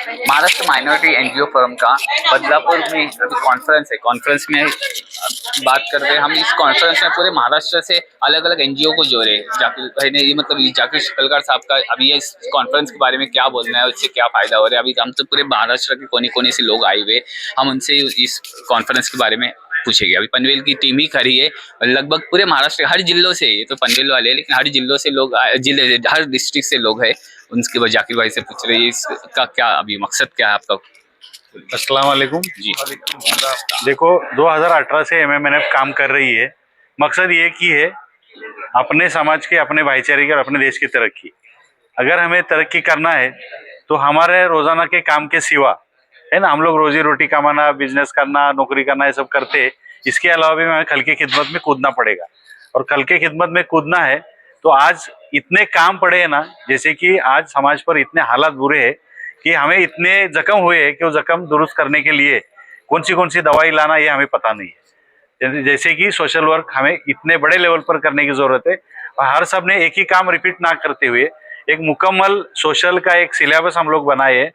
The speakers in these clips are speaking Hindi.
महाराष्ट्र माइनॉरिटी एनजीओ फोरम का बदलापुर में अभी कॉन्फ्रेंस है। कॉन्फ्रेंस में बात कर रहे हैं हम। इस कॉन्फ्रेंस में पूरे महाराष्ट्र से अलग अलग एनजीओ को जोड़े। जाकिर भाई ने ये मतलब ये जाकिर शिकलकर साहब का अभी ये इस कॉन्फ्रेंस के बारे में क्या बोलना है, उससे क्या फायदा हो रहा है। अभी हम तो पूरे महाराष्ट्र के कोने कोने से लोग आए हुए, हम उनसे इस कॉन्फ्रेंस के बारे में पूछेंगे। अभी पनवेल की टीम ही खड़ी है, लगभग पूरे महाराष्ट्र हर जिलों से, ये तो पनवेल वाले हैं लेकिन हर जिलों से लोग जिले हर डिस्ट्रिक्ट से लोग हैं। उनके बाद जाकिर भाई से पूछ रहे हैं इसका क्या अभी मकसद क्या है आपका। अस्सलाम वालेकुम जी देखो 2018 से एमएमएनएफ काम कर रही है। मकसद ये की है अपने समाज के, अपने भाईचारे की और अपने देश की तरक्की। अगर हमें तरक्की करना है तो हमारे रोजाना के काम के सिवा है ना, हम लोग रोजी रोटी कमाना, बिजनेस करना, नौकरी करना, ये सब करते हैं। इसके अलावा भी हमें खल की खिदमत में कूदना पड़ेगा। और खल की खिदमत में कूदना है तो आज इतने काम पड़े हैं ना, जैसे कि आज समाज पर इतने हालात बुरे हैं कि हमें इतने जख्म हुए हैं कि वो जख्म दुरुस्त करने के लिए कौन सी दवाई लाना ये हमें पता नहीं है। जैसे कि सोशल वर्क हमें इतने बड़े लेवल पर करने की जरूरत है और हर सब ने एक ही काम रिपीट ना करते हुए एक मुकम्मल सोशल का एक सिलेबस हम लोग बनाए हैं।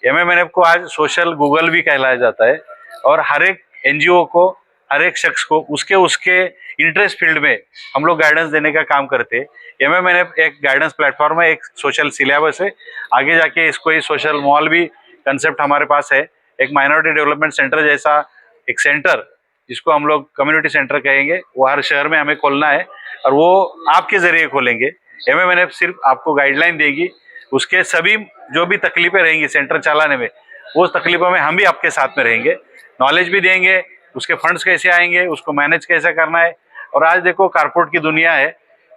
एमएमएनएफ को आज सोशल गूगल भी कहलाया जाता है और हर एक एनजीओ को, हर एक शख्स को उसके उसके इंटरेस्ट फील्ड में हम लोग गाइडेंस देने का काम करते हैं। एमएमएनएफ एक गाइडेंस प्लेटफॉर्म है, एक सोशल सिलेबस है। आगे जाके इसको ही सोशल मॉल भी कंसेप्ट हमारे पास है। एक माइनॉरिटी डेवलपमेंट सेंटर जैसा एक सेंटर, जिसको हम लोग कम्युनिटी सेंटर कहेंगे, वो हर शहर में हमें खोलना है और वो आपके जरिए खोलेंगे। एमएमएनएफ सिर्फ आपको गाइडलाइन देगी, उसके सभी जो भी तकलीफें रहेंगी सेंटर चलाने में, वो तकलीफों में हम भी आपके साथ में रहेंगे, नॉलेज भी देंगे, उसके फंड्स कैसे आएंगे, उसको मैनेज कैसे करना है। और आज देखो कारपोरेट की दुनिया है,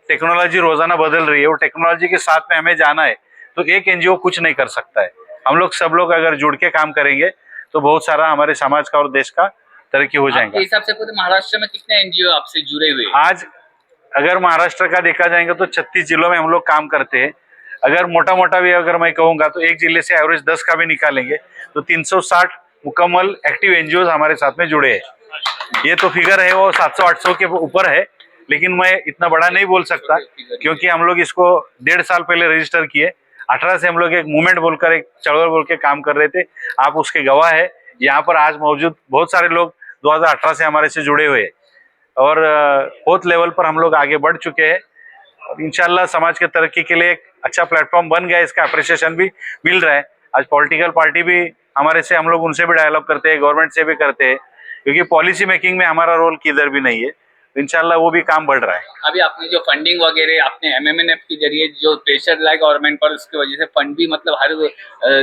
टेक्नोलॉजी रोजाना बदल रही है, वो टेक्नोलॉजी के साथ में हमें जाना है तो एक एनजीओ कुछ नहीं कर सकता है। हम लोग सब लोग अगर जुड़ के काम करेंगे तो बहुत सारा हमारे समाज का और देश का तरक्की हो जाएगा। आपके हिसाब से पूरे महाराष्ट्र में कितने एनजीओ आपसे जुड़े हुए हैं? आज अगर महाराष्ट्र का देखा जाएगा तो 36 जिलों में हम लोग काम करते हैं। अगर मोटा मोटा भी अगर मैं कहूंगा तो एक जिले से एवरेज 10 का भी निकालेंगे तो 360 मुकम्मल एक्टिव एनजीओ हमारे साथ में जुड़े हैं। ये तो फिगर है वो 700-800 के ऊपर है, लेकिन मैं इतना बड़ा नहीं बोल सकता क्योंकि हम लोग इसको 1.5 साल पहले रजिस्टर किए। 18 से हम लोग एक मूवमेंट बोलकर, एक चळवळ बोल के काम कर रहे थे। आप उसके गवाह है। यहाँ पर आज मौजूद बहुत सारे लोग 2018 से हमारे से जुड़े हुए हैं और बहुत लेवल पर हम लोग आगे बढ़ चुके हैं और इंशाल्लाह समाज के तरक्की के लिए एक अच्छा प्लेटफॉर्म बन गया। इसका अप्रिसिएशन भी मिल रहा है। आज पॉलिटिकल पार्टी भी हमारे से, हम लोग उनसे भी डायलॉग करते हैं, गवर्नमेंट से भी करते हैं, क्योंकि पॉलिसी मेकिंग में हमारा रोल किधर भी नहीं है। तो इंशाल्लाह वो भी काम बढ़ रहा है। अभी आपने जो फंडिंग वगैरह आपने एमएमएनएफ के जरिए जो प्रेशर लाया गवर्नमेंट पर, उसकी वजह से फंड भी मतलब हर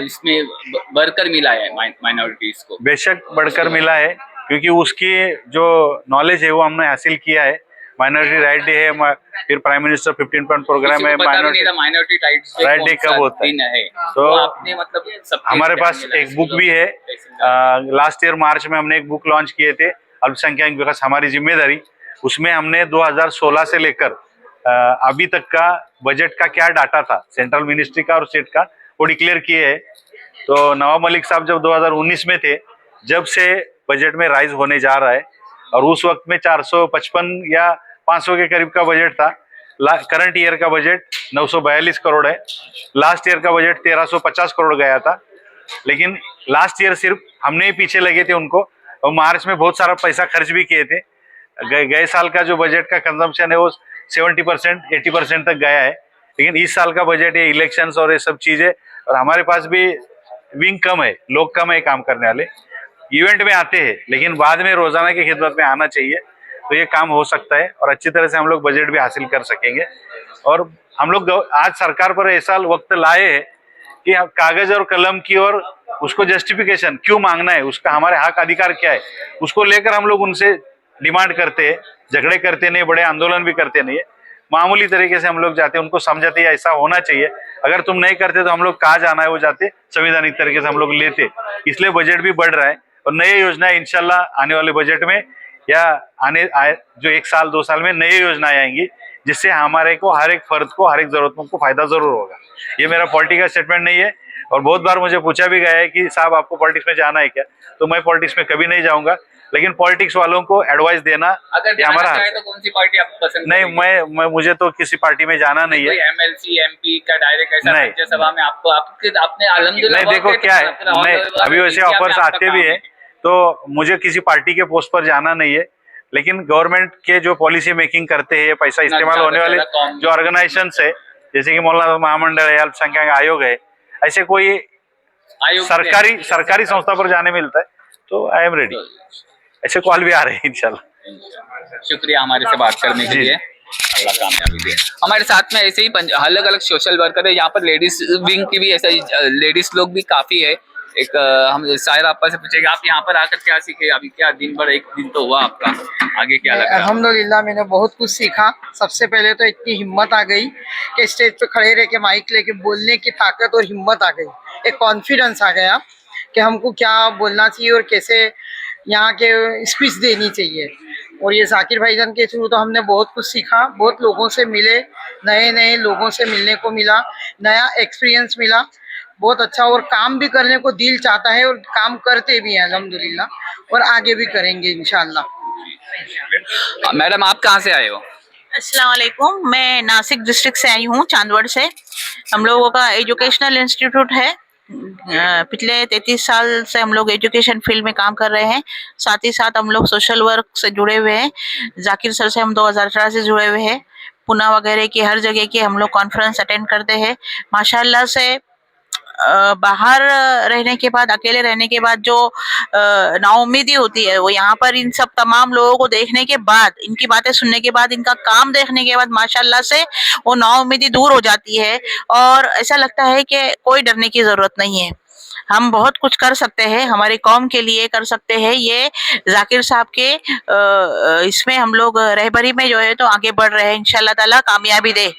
इसमें बढ़कर मिला है माइनॉरिटीज को। बेशक बढ़कर मिला है क्योंकि उसकी जो नॉलेज है वो हमने हासिल किया है। माइनॉरिटी राइट डे है, फिर प्राइम मिनिस्टर 15 पॉइंट प्रोग्राम है। माइनॉरिटी राइट डे कब होता है तो आपने मतलब हमारे पास एक बुक भी है। लास्ट ईयर मार्च में हमने एक बुक लॉन्च किए थे, अल्पसंख्यक विकास हमारी जिम्मेदारी। उसमें हमने 2016 से लेकर अभी तक का बजट का क्या डाटा था सेंट्रल मिनिस्ट्री का और स्टेट का, वो डिक्लेयर किए है। तो नवाब मलिक साहब जब 2019 में थे, जब से बजट में राइज होने जा रहा है और उस वक्त में 455 या 500 के करीब का बजट था। करंट ईयर का बजट 942 करोड़ है। लास्ट ईयर का बजट 1350 करोड़ गया था, लेकिन लास्ट ईयर सिर्फ हमने ही पीछे लगे थे उनको और मार्च में बहुत सारा पैसा खर्च भी किए थे। गए साल का जो बजट का कंजम्पशन है वो 70% 80% तक गया है, लेकिन इस साल का बजट ये इलेक्शंस और ये सब चीजें, और हमारे पास भी विंग कम है, लोग कम है काम करने वाले। इवेंट में आते हैं लेकिन बाद में रोजाना की खिदमत में आना चाहिए, तो ये काम हो सकता है और अच्छी तरह से हम लोग बजट भी हासिल कर सकेंगे। और हम लोग आज सरकार पर ऐसा वक्त लाए हैं कि कागज और कलम की और उसको जस्टिफिकेशन क्यों मांगना है, उसका हमारे हक अधिकार क्या है, उसको लेकर हम लोग उनसे डिमांड करते हैं। झगड़े करते नहीं, बड़े आंदोलन भी करते नहीं है, मामूली तरीके से हम लोग जाते हैं, उनको समझाते हैं ऐसा होना चाहिए। अगर तुम नहीं करते तो हम लोग कहाँ जाना है वो जाते, संवैधानिक तरीके से हम लोग लेते। इसलिए बजट भी बढ़ रहा है और नई योजनाएं इंशाल्लाह आने वाले बजट में या जो 1 साल 2 साल में नई योजनाएं आएंगी, जिससे हमारे को, हर एक फर्द को, हर एक जरूरतमंद को फायदा जरूर होगा। ये मेरा पॉलिटिकल स्टेटमेंट नहीं है और बहुत बार मुझे पूछा भी गया है कि साहब आपको पॉलिटिक्स में जाना है क्या, तो मैं पॉलिटिक्स में कभी नहीं जाऊंगा। लेकिन पॉलिटिक्स वालों को एडवाइस देना अगर ये हमारा जाना हक चाहे है। तो कौन सी पार्टी आप पसंद नहीं, करेंगे? मैं मुझे तो किसी पार्टी में जाना नहीं है। कोई एमएलसी एमपी का डायरेक्ट ऐसा नहीं। राज्यसभा में आपको आपने अल्हम्दुलिल्लाह नहीं, देखो क्या है, नहीं अभी वैसे इंडिया में ऑफर्स आपका आते भी काम है, तो मुझे किसी पार्टी के पोस्ट पर जाना नहीं है, लेकिन गवर्नमेंट के जो पॉलिसी मेकिंग करते हैं, पैसा इस्तेमाल होने वाले जो ऑर्गेनाइजेशन है, जैसे कि मौलाना महामंडल है, अल्पसंख्यक आयोग है, ऐसे कोई आयोग सरकारी संस्था पर जाने मिलता है तो आई एम रेडी। ऐसे कॉल भी आ रहे हैं इंशाल्लाह। शुक्रिया हमारे से बात करने के जी। लिए, अल्लाह कामयाबी दे। हमारे साथ में ऐसे ही अलग अलग सोशल वर्कर है, यहाँ पर लेडीज विंग की भी ऐसा लेडीज लोग भी काफी है। एक हम सायरा आपा से पूछेंगे आप यहाँ पर आकर क्या सीखे, अभी क्या दिन भर एक दिन तो हुआ आपका, आगे क्या लग रहा है? अल्हम्दुलिल्लाह मैंने बहुत कुछ सीखा। सबसे पहले तो इतनी हिम्मत आ गई कि स्टेज पे खड़े रह के माइक लेके बोलने की ताकत और हिम्मत आ गई, एक कॉन्फिडेंस आ गया कि हमको क्या बोलना चाहिए और कैसे यहाँ के स्पीच देनी चाहिए। और ये जाकिर भाईजान के थ्रू तो हमने बहुत कुछ सीखा, बहुत लोगों से मिले, नए नए लोगों से मिलने को मिला, नया एक्सपीरियंस मिला, बहुत अच्छा। और काम भी करने को दिल चाहता है और काम करते भी हैं अल्हम्दुलिल्लाह, और आगे भी करेंगे इंशाल्लाह। मैडम आप कहाँ से आए हो? अस्सलाम वालेकुम, मैं नासिक डिस्ट्रिक्ट से आई हूँ, चांदवड़ से। हम लोगों का एजुकेशनल इंस्टीट्यूट है। पिछले 33 साल से हम लोग एजुकेशन फील्ड में काम कर रहे हैं। साथ ही साथ हम लोग सोशल वर्क से जुड़े हुए हैं। जाकिर सर से हम 2018 से जुड़े हुए हैं। पुणे वगैरह की हर जगह की हम लोग कॉन्फ्रेंस अटेंड करते हैं। माशाल्लाह से बाहर रहने के बाद, अकेले रहने के बाद जो नाउम्मीदी होती है, वो यहाँ पर इन सब तमाम लोगों को देखने के बाद, इनकी बातें सुनने के बाद, इनका काम देखने के बाद माशाल्लाह से वो नाउम्मीदी दूर हो जाती है और ऐसा लगता है कि कोई डरने की जरूरत नहीं है। हम बहुत कुछ कर सकते हैं, हमारी कौम के लिए कर सकते हैं। ये जाकिर साहब के इसमें हम लोग रहबरी में जो है तो आगे बढ़ रहे हैं। इंशाल्लाह ताला कामयाबी दे।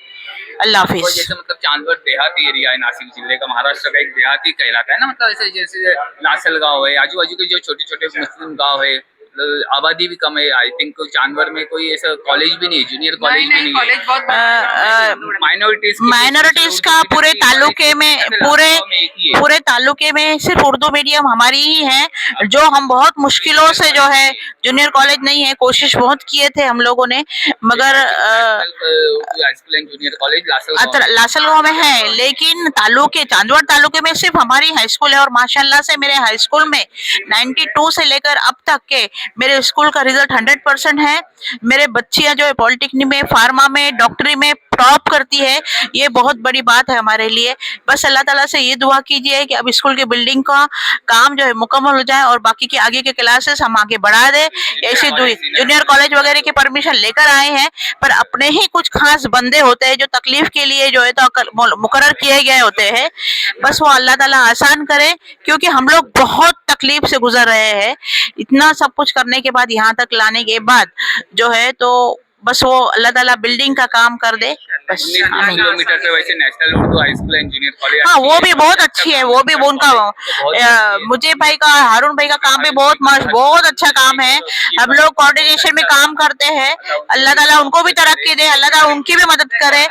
अल्लाह और हाफिज। जैसे मतलब चांदवड़ देहाती एरिया है, नासिक जिले का, महाराष्ट्र का एक देहाती कहलाता है ना, मतलब ऐसे जैसे लासल गांव है, आजू बाजू के जो छोटे छोटे मुस्लिम गांव है, आबादी भी कम है। आई थिंक चांदवड़ में कोई ऐसा कॉलेज भी नहीं है, जूनियर कॉलेज भी नहीं है। माइनॉरिटीज का पूरे तालुके में, पूरे तालुके में सिर्फ उर्दू मीडियम हमारी ही है, जो हम बहुत मुश्किलों से जो है, जूनियर कॉलेज नहीं है, कोशिश बहुत किए थे हम लोगों ने, मगर जूनियर कॉलेज लासलगांव में है, लेकिन तालुके चांदवड़ तालुके में सिर्फ हमारी हाई स्कूल है। और माशाल्लाह से मेरे हाई स्कूल में 92 से लेकर अब तक के मेरे स्कूल का रिजल्ट 100% है। मेरे बच्चियां जो है पॉलिटेक्निक में, फार्मा में, डॉक्टरी में टॉप करती है। ये बहुत बड़ी बात है हमारे लिए। बस अल्लाह ताला से ये दुआ कीजिए कि अब स्कूल के बिल्डिंग का काम जो है मुकम्मल हो जाए और बाकी के आगे के क्लासेस हम आगे बढ़ा दें। ऐसी जूनियर कॉलेज वगैरह की परमिशन लेकर आए हैं, पर अपने ही कुछ खास बंदे होते हैं जो तकलीफ के लिए जो है तो मुकर्रर किए गए होते हैं। बस वो अल्लाह ताला आसान करे, क्योंकि हम लोग बहुत तकलीफ से गुजर रहे हैं। इतना सब कुछ करने के बाद, यहाँ तक लाने के बाद जो है तो बस वो अल्लाह ताला बिल्डिंग का काम कर दे। बस 19 किलोमीटर पे वैसे national Urdu high school and junior college, हाँ वो भी बहुत अच्छी है। वो भी उनका मुझे भाई का, हारून भाई का काम भी बहुत अच्छा काम है। हम लोग कोऑर्डिनेशन में काम करते हैं। अल्लाह ताला उनको भी तरक्की दे, अल्लाह ताला उनकी भी मदद करे।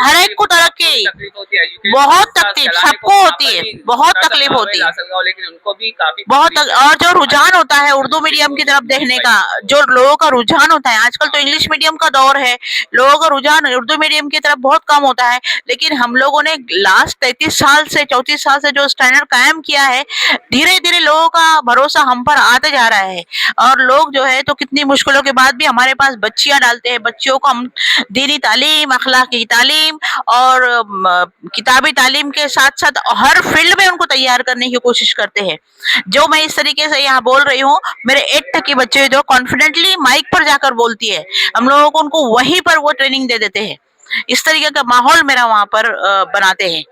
हर एक को तरक्की, बहुत तकलीफ सबको होती है, बहुत तकलीफ होती है, लेकिन उनको भी काफी बहुत। और जो रुझान होता है उर्दू मीडियम की तरफ देखने का, जो लोगों का रुझान होता है, आजकल तो इंग्लिश मीडियम का दौर है, लोगों का रुझान उर्दू मीडियम की तरफ बहुत कम होता है। लेकिन हम लोगों ने लास्ट 33 साल से 34 साल से जो स्टैंडर्ड कायम किया है, धीरे धीरे लोगों का भरोसा हम पर आते जा रहा है। और लोग जो है तो कितनी मुश्किलों के बाद भी हमारे पास बच्चियां डालते हैं। बच्चियों को हम दीनी तालीम, अखलाकी तालीम और किताबी तालीम के साथ साथ हर फील्ड में उनको तैयार करने की कोशिश करते हैं। जो मैं इस तरीके से यहाँ बोल रही हूँ, मेरे 8 तक के बच्चे जो कॉन्फिडेंटली माइक पर जाकर बोलती है, हम लोगों को उनको वहीं पर वो ट्रेनिंग दे देते हैं। इस तरीके का माहौल मेरा वहाँ पर बनाते हैं।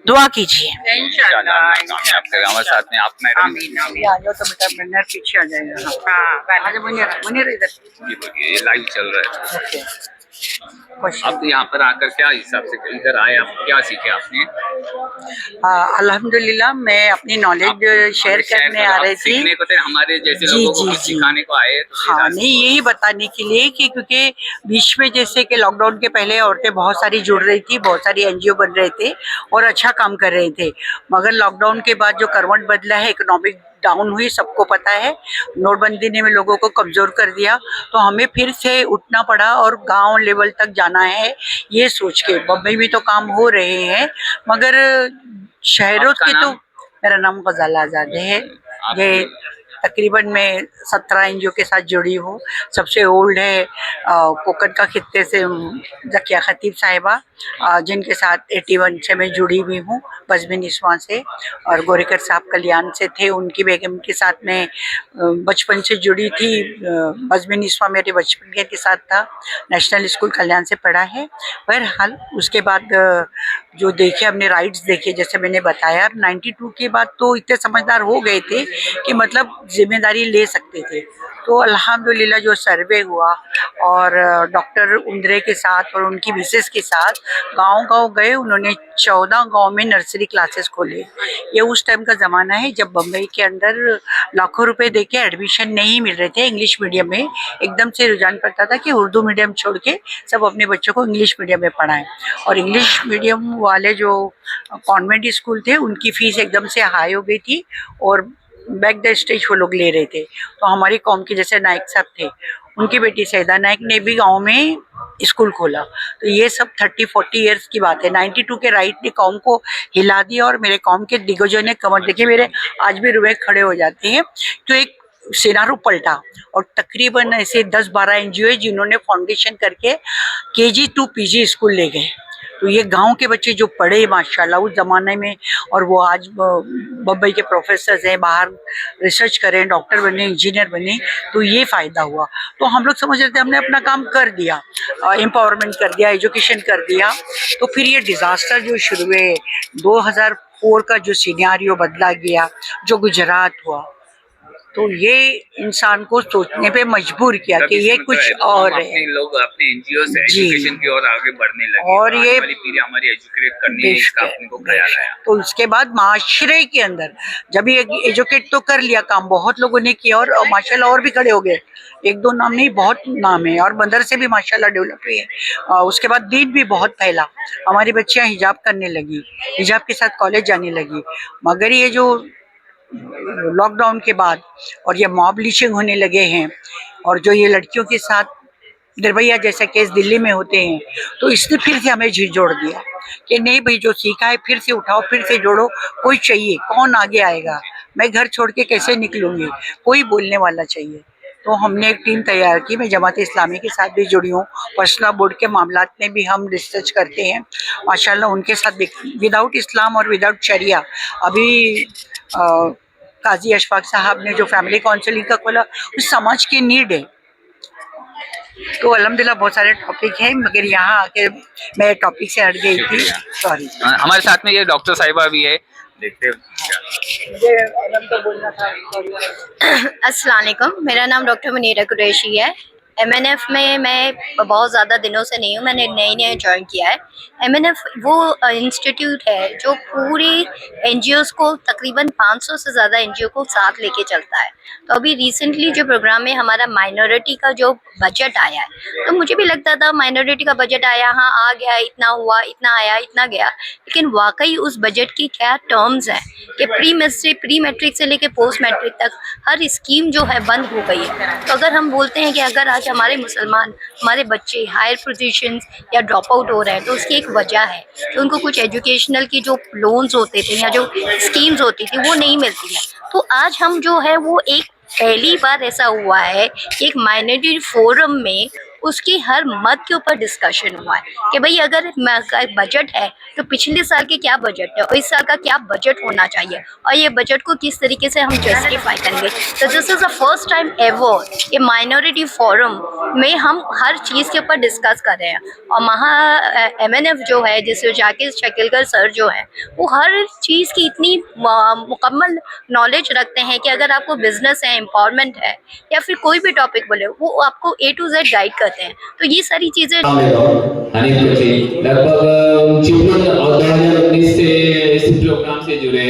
दुआ कीजिए इंशाल्लाह कामयाब करें। हमारे साथ में आप मैडम अभी आ जाओ तो बेटा मुन्नर पीछे आ जाएगा। हाँ मुन्नर इधर। जी बोलिए, ये लाइव चल रहा है। आप यहाँ पर आकर क्या हिसाब से इधर आए, आप क्या सीखे आपने? अल्हम्दुलिल्लाह मैं अपनी नॉलेज शेयर करने आ रही थी। सीखने को थे, हमारे जैसे जी, लोगों को जी, कुछ जी। सिखाने को आए तो हाँ नहीं, यही बताने के लिए कि क्योंकि बीच में जैसे कि लॉकडाउन के पहले औरतें बहुत सारी जुड़ रही थी, बहुत सारी एनजीओ बन रहे थे और अच्छा काम कर रहे थे, मगर लॉकडाउन के बाद जो करवट बदला है, इकोनॉमिक डाउन हुई, सबको पता है, नोटबंदी ने लोगों को कमजोर कर दिया, तो हमें फिर से उठना पड़ा और गांव लेवल तक जाना है, ये सोच के। बम्बई में तो काम हो रहे हैं, मगर शहरों आपका के तो नाम? मेरा नाम गजाल आजाद है। ये तकरीबन मैं 17 एनजीओ के साथ जुड़ी हूँ। सबसे ओल्ड है कोकन का खित्ते से जकिया खतीब साहिबा, जिनके साथ 81 से मैं जुड़ी हुई हूँ, बजमिन इस्वां से, और गोरेकर साहब कल्याण से थे, उनकी बेगम के साथ मैं बचपन से जुड़ी थी। बजमिन इस्वां मेरे बचपन के साथ था, नेशनल स्कूल कल्याण से पढ़ा है। बहरहाल उसके बाद जो देखे हमने राइट्स देखे, जैसे मैंने बताया 92 के बाद तो इतने समझदार हो गए थे कि मतलब जिम्मेदारी ले सकते थे। तो अल्हम्दुलिल्लाह जो सर्वे हुआ और डॉक्टर उंद्रे के साथ और उनकी मिसेस के साथ गांव-गांव गए, उन्होंने 14 गांव में नर्सरी क्लासेस खोले। ये उस टाइम का ज़माना है जब बम्बई के अंदर लाखों रुपए देके एडमिशन नहीं मिल रहे थे इंग्लिश मीडियम में। एकदम से रुझान पड़ता था कि उर्दू मीडियम छोड़ के सब अपने बच्चों को इंग्लिश मीडियम में पढ़ाएं, और इंग्लिश मीडियम वाले जो कॉन्वेंट स्कूल थे उनकी फीस एकदम से हाई हो गई थी और बैक द स्टेज वो लोग ले रहे थे। तो हमारी कौम के जैसे नाइक साहब थे, उनकी बेटी सैदा नाइक ने भी गांव में स्कूल खोला। तो ये सब 30-40 इयर्स की बात है। 92 के राइट ने कौम को हिला दिया और मेरे कौम के दिग्गजों ने कमर देखिए, मेरे आज भी रुए खड़े हो जाते हैं। तो एक सिनारू पलटा और तकरीबन ऐसे 10-12 एनजीओ है जिन्होंने फाउंडेशन करके केजी टू पीजी स्कूल ले गए। तो ये गांव के बच्चे जो पढ़े माशाल्लाह उस ज़माने में, और वो आज बम्बई के प्रोफेसर्स हैं, बाहर रिसर्च करें, डॉक्टर बने, इंजीनियर बने, तो ये फ़ायदा हुआ। तो हम लोग समझ रहे थे हमने अपना काम कर दिया, एम्पावरमेंट कर दिया, एजुकेशन कर दिया। तो फिर ये डिज़ास्टर जो शुरू हुए, 2004 का जो सिनेरियो बदला गया, जो गुजरात हुआ, तो ये इंसान को सोचने पे मजबूर किया कि ये कुछ और है। लोग अपने एनजीओ से जी। एजुकेशन की ओर आगे बढ़ने लगे और ये वाली पीढ़ी हमारी एजुकेट करनी है, इसका अपने को ख्याल आया। तो उसके बाद माशरे के अंदर जब ये एजुकेट तो कर लिया काम, बहुत लोगों ने किया और माशाल्लाह और भी खड़े हो गए। एक दो नाम नहीं, बहुत नाम है, और मदरसे भी माशाल्लाह डेवलप हुए हैं। उसके बाद दीन भी बहुत फैला, हमारी बच्चियां हिजाब करने लगी, हिजाब के साथ कॉलेज जाने लगी। मगर ये जो लॉकडाउन के बाद और ये मॉब लिंचिंग होने लगे हैं, और जो ये लड़कियों के साथ निर्भया जैसे केस दिल्ली में होते हैं, तो इसने फिर से हमें झिझोड़ दिया कि नहीं भाई, जो सीखा है फिर से उठाओ, फिर से जोड़ो। कोई चाहिए, कौन आगे आएगा, मैं घर छोड़ के कैसे निकलूंगी, कोई बोलने वाला चाहिए। तो हमने एक टीम तैयार की, मैं जमात इस्लामी के साथ भी जुड़ी हूँ, फैसला बोर्ड के मामलात में भी हम रिसर्च करते हैं माशाल्लाह उनके साथ भी। विदाउट इस्लाम और विदाउट शरिया, अभी काजी अशफाक साहब ने जो फैमिली काउंसलिंग का खोला, उस समाज की नीड है। तो अल्हम्दुलिल्लाह बहुत सारे टॉपिक हैं, मगर यहाँ आके मैं टॉपिक से हट गई थी, सॉरी। हमारे साथ में ये डॉक्टर साहिबा भी है, देखते हैं। अस्सलाम वालेकुम, मेरा नाम डॉक्टर मुनीरा कुरैशी है। एमएनएफ में मैं बहुत ज़्यादा दिनों से नहीं हूँ, मैंने नए ज्वाइन किया है। एमएनएफ वो इंस्टीट्यूट है जो पूरी एनजीओस को, तकरीबन 500 से ज़्यादा एनजीओ को साथ लेके चलता है। तो अभी रिसेंटली जो प्रोग्राम में हमारा माइनॉरिटी का जो बजट आया है, तो मुझे भी लगता था माइनॉरिटी का बजट आया, हाँ आ गया, इतना हुआ, इतना आया, इतना गया, लेकिन वाकई उस बजट की क्या टर्म्स हैं कि प्री मैट्रिक से लेके पोस्ट मैट्रिक तक हर स्कीम जो है बंद हो गई है। तो अगर हम बोलते हैं कि अगर आज हमारे मुसलमान, हमारे बच्चे हायर पोजीशंस या ड्रॉप आउट हो रहे हैं, तो उसकी एक वजह है कि उनको कुछ एजुकेशनल की जो लोन्स होते थे या जो स्कीम्स होती थी वो नहीं मिलती है। तो आज हम जो है वो एक पहली बार ऐसा हुआ है कि एक माइनॉरिटी फोरम में उसकी हर मत के ऊपर डिस्कशन हुआ है कि भाई अगर बजट है तो पिछले साल के क्या बजट है और इस साल का क्या बजट होना चाहिए, और ये बजट को किस तरीके से हम जस्टिफाई करेंगे। तो this is the first time ever ये माइनॉरिटी फोरम में हम हर चीज़ के ऊपर डिस्कस कर रहे हैं। और एमएनएफ जो है, जिससे जाकिर शकीलकर सर जो है, वो हर चीज़ की इतनी मुकम्मल नॉलेज रखते हैं कि अगर आपको बिजनेस है, एम्पावरमेंट है, या फिर कोई भी टॉपिक बोले, वो आपको A to Z गाइड करें। जाते हैं। तो ये सारी चीज़ें हनीफ कोची लगभग चिपळूण और 2019 से इस प्रोग्राम से जुड़े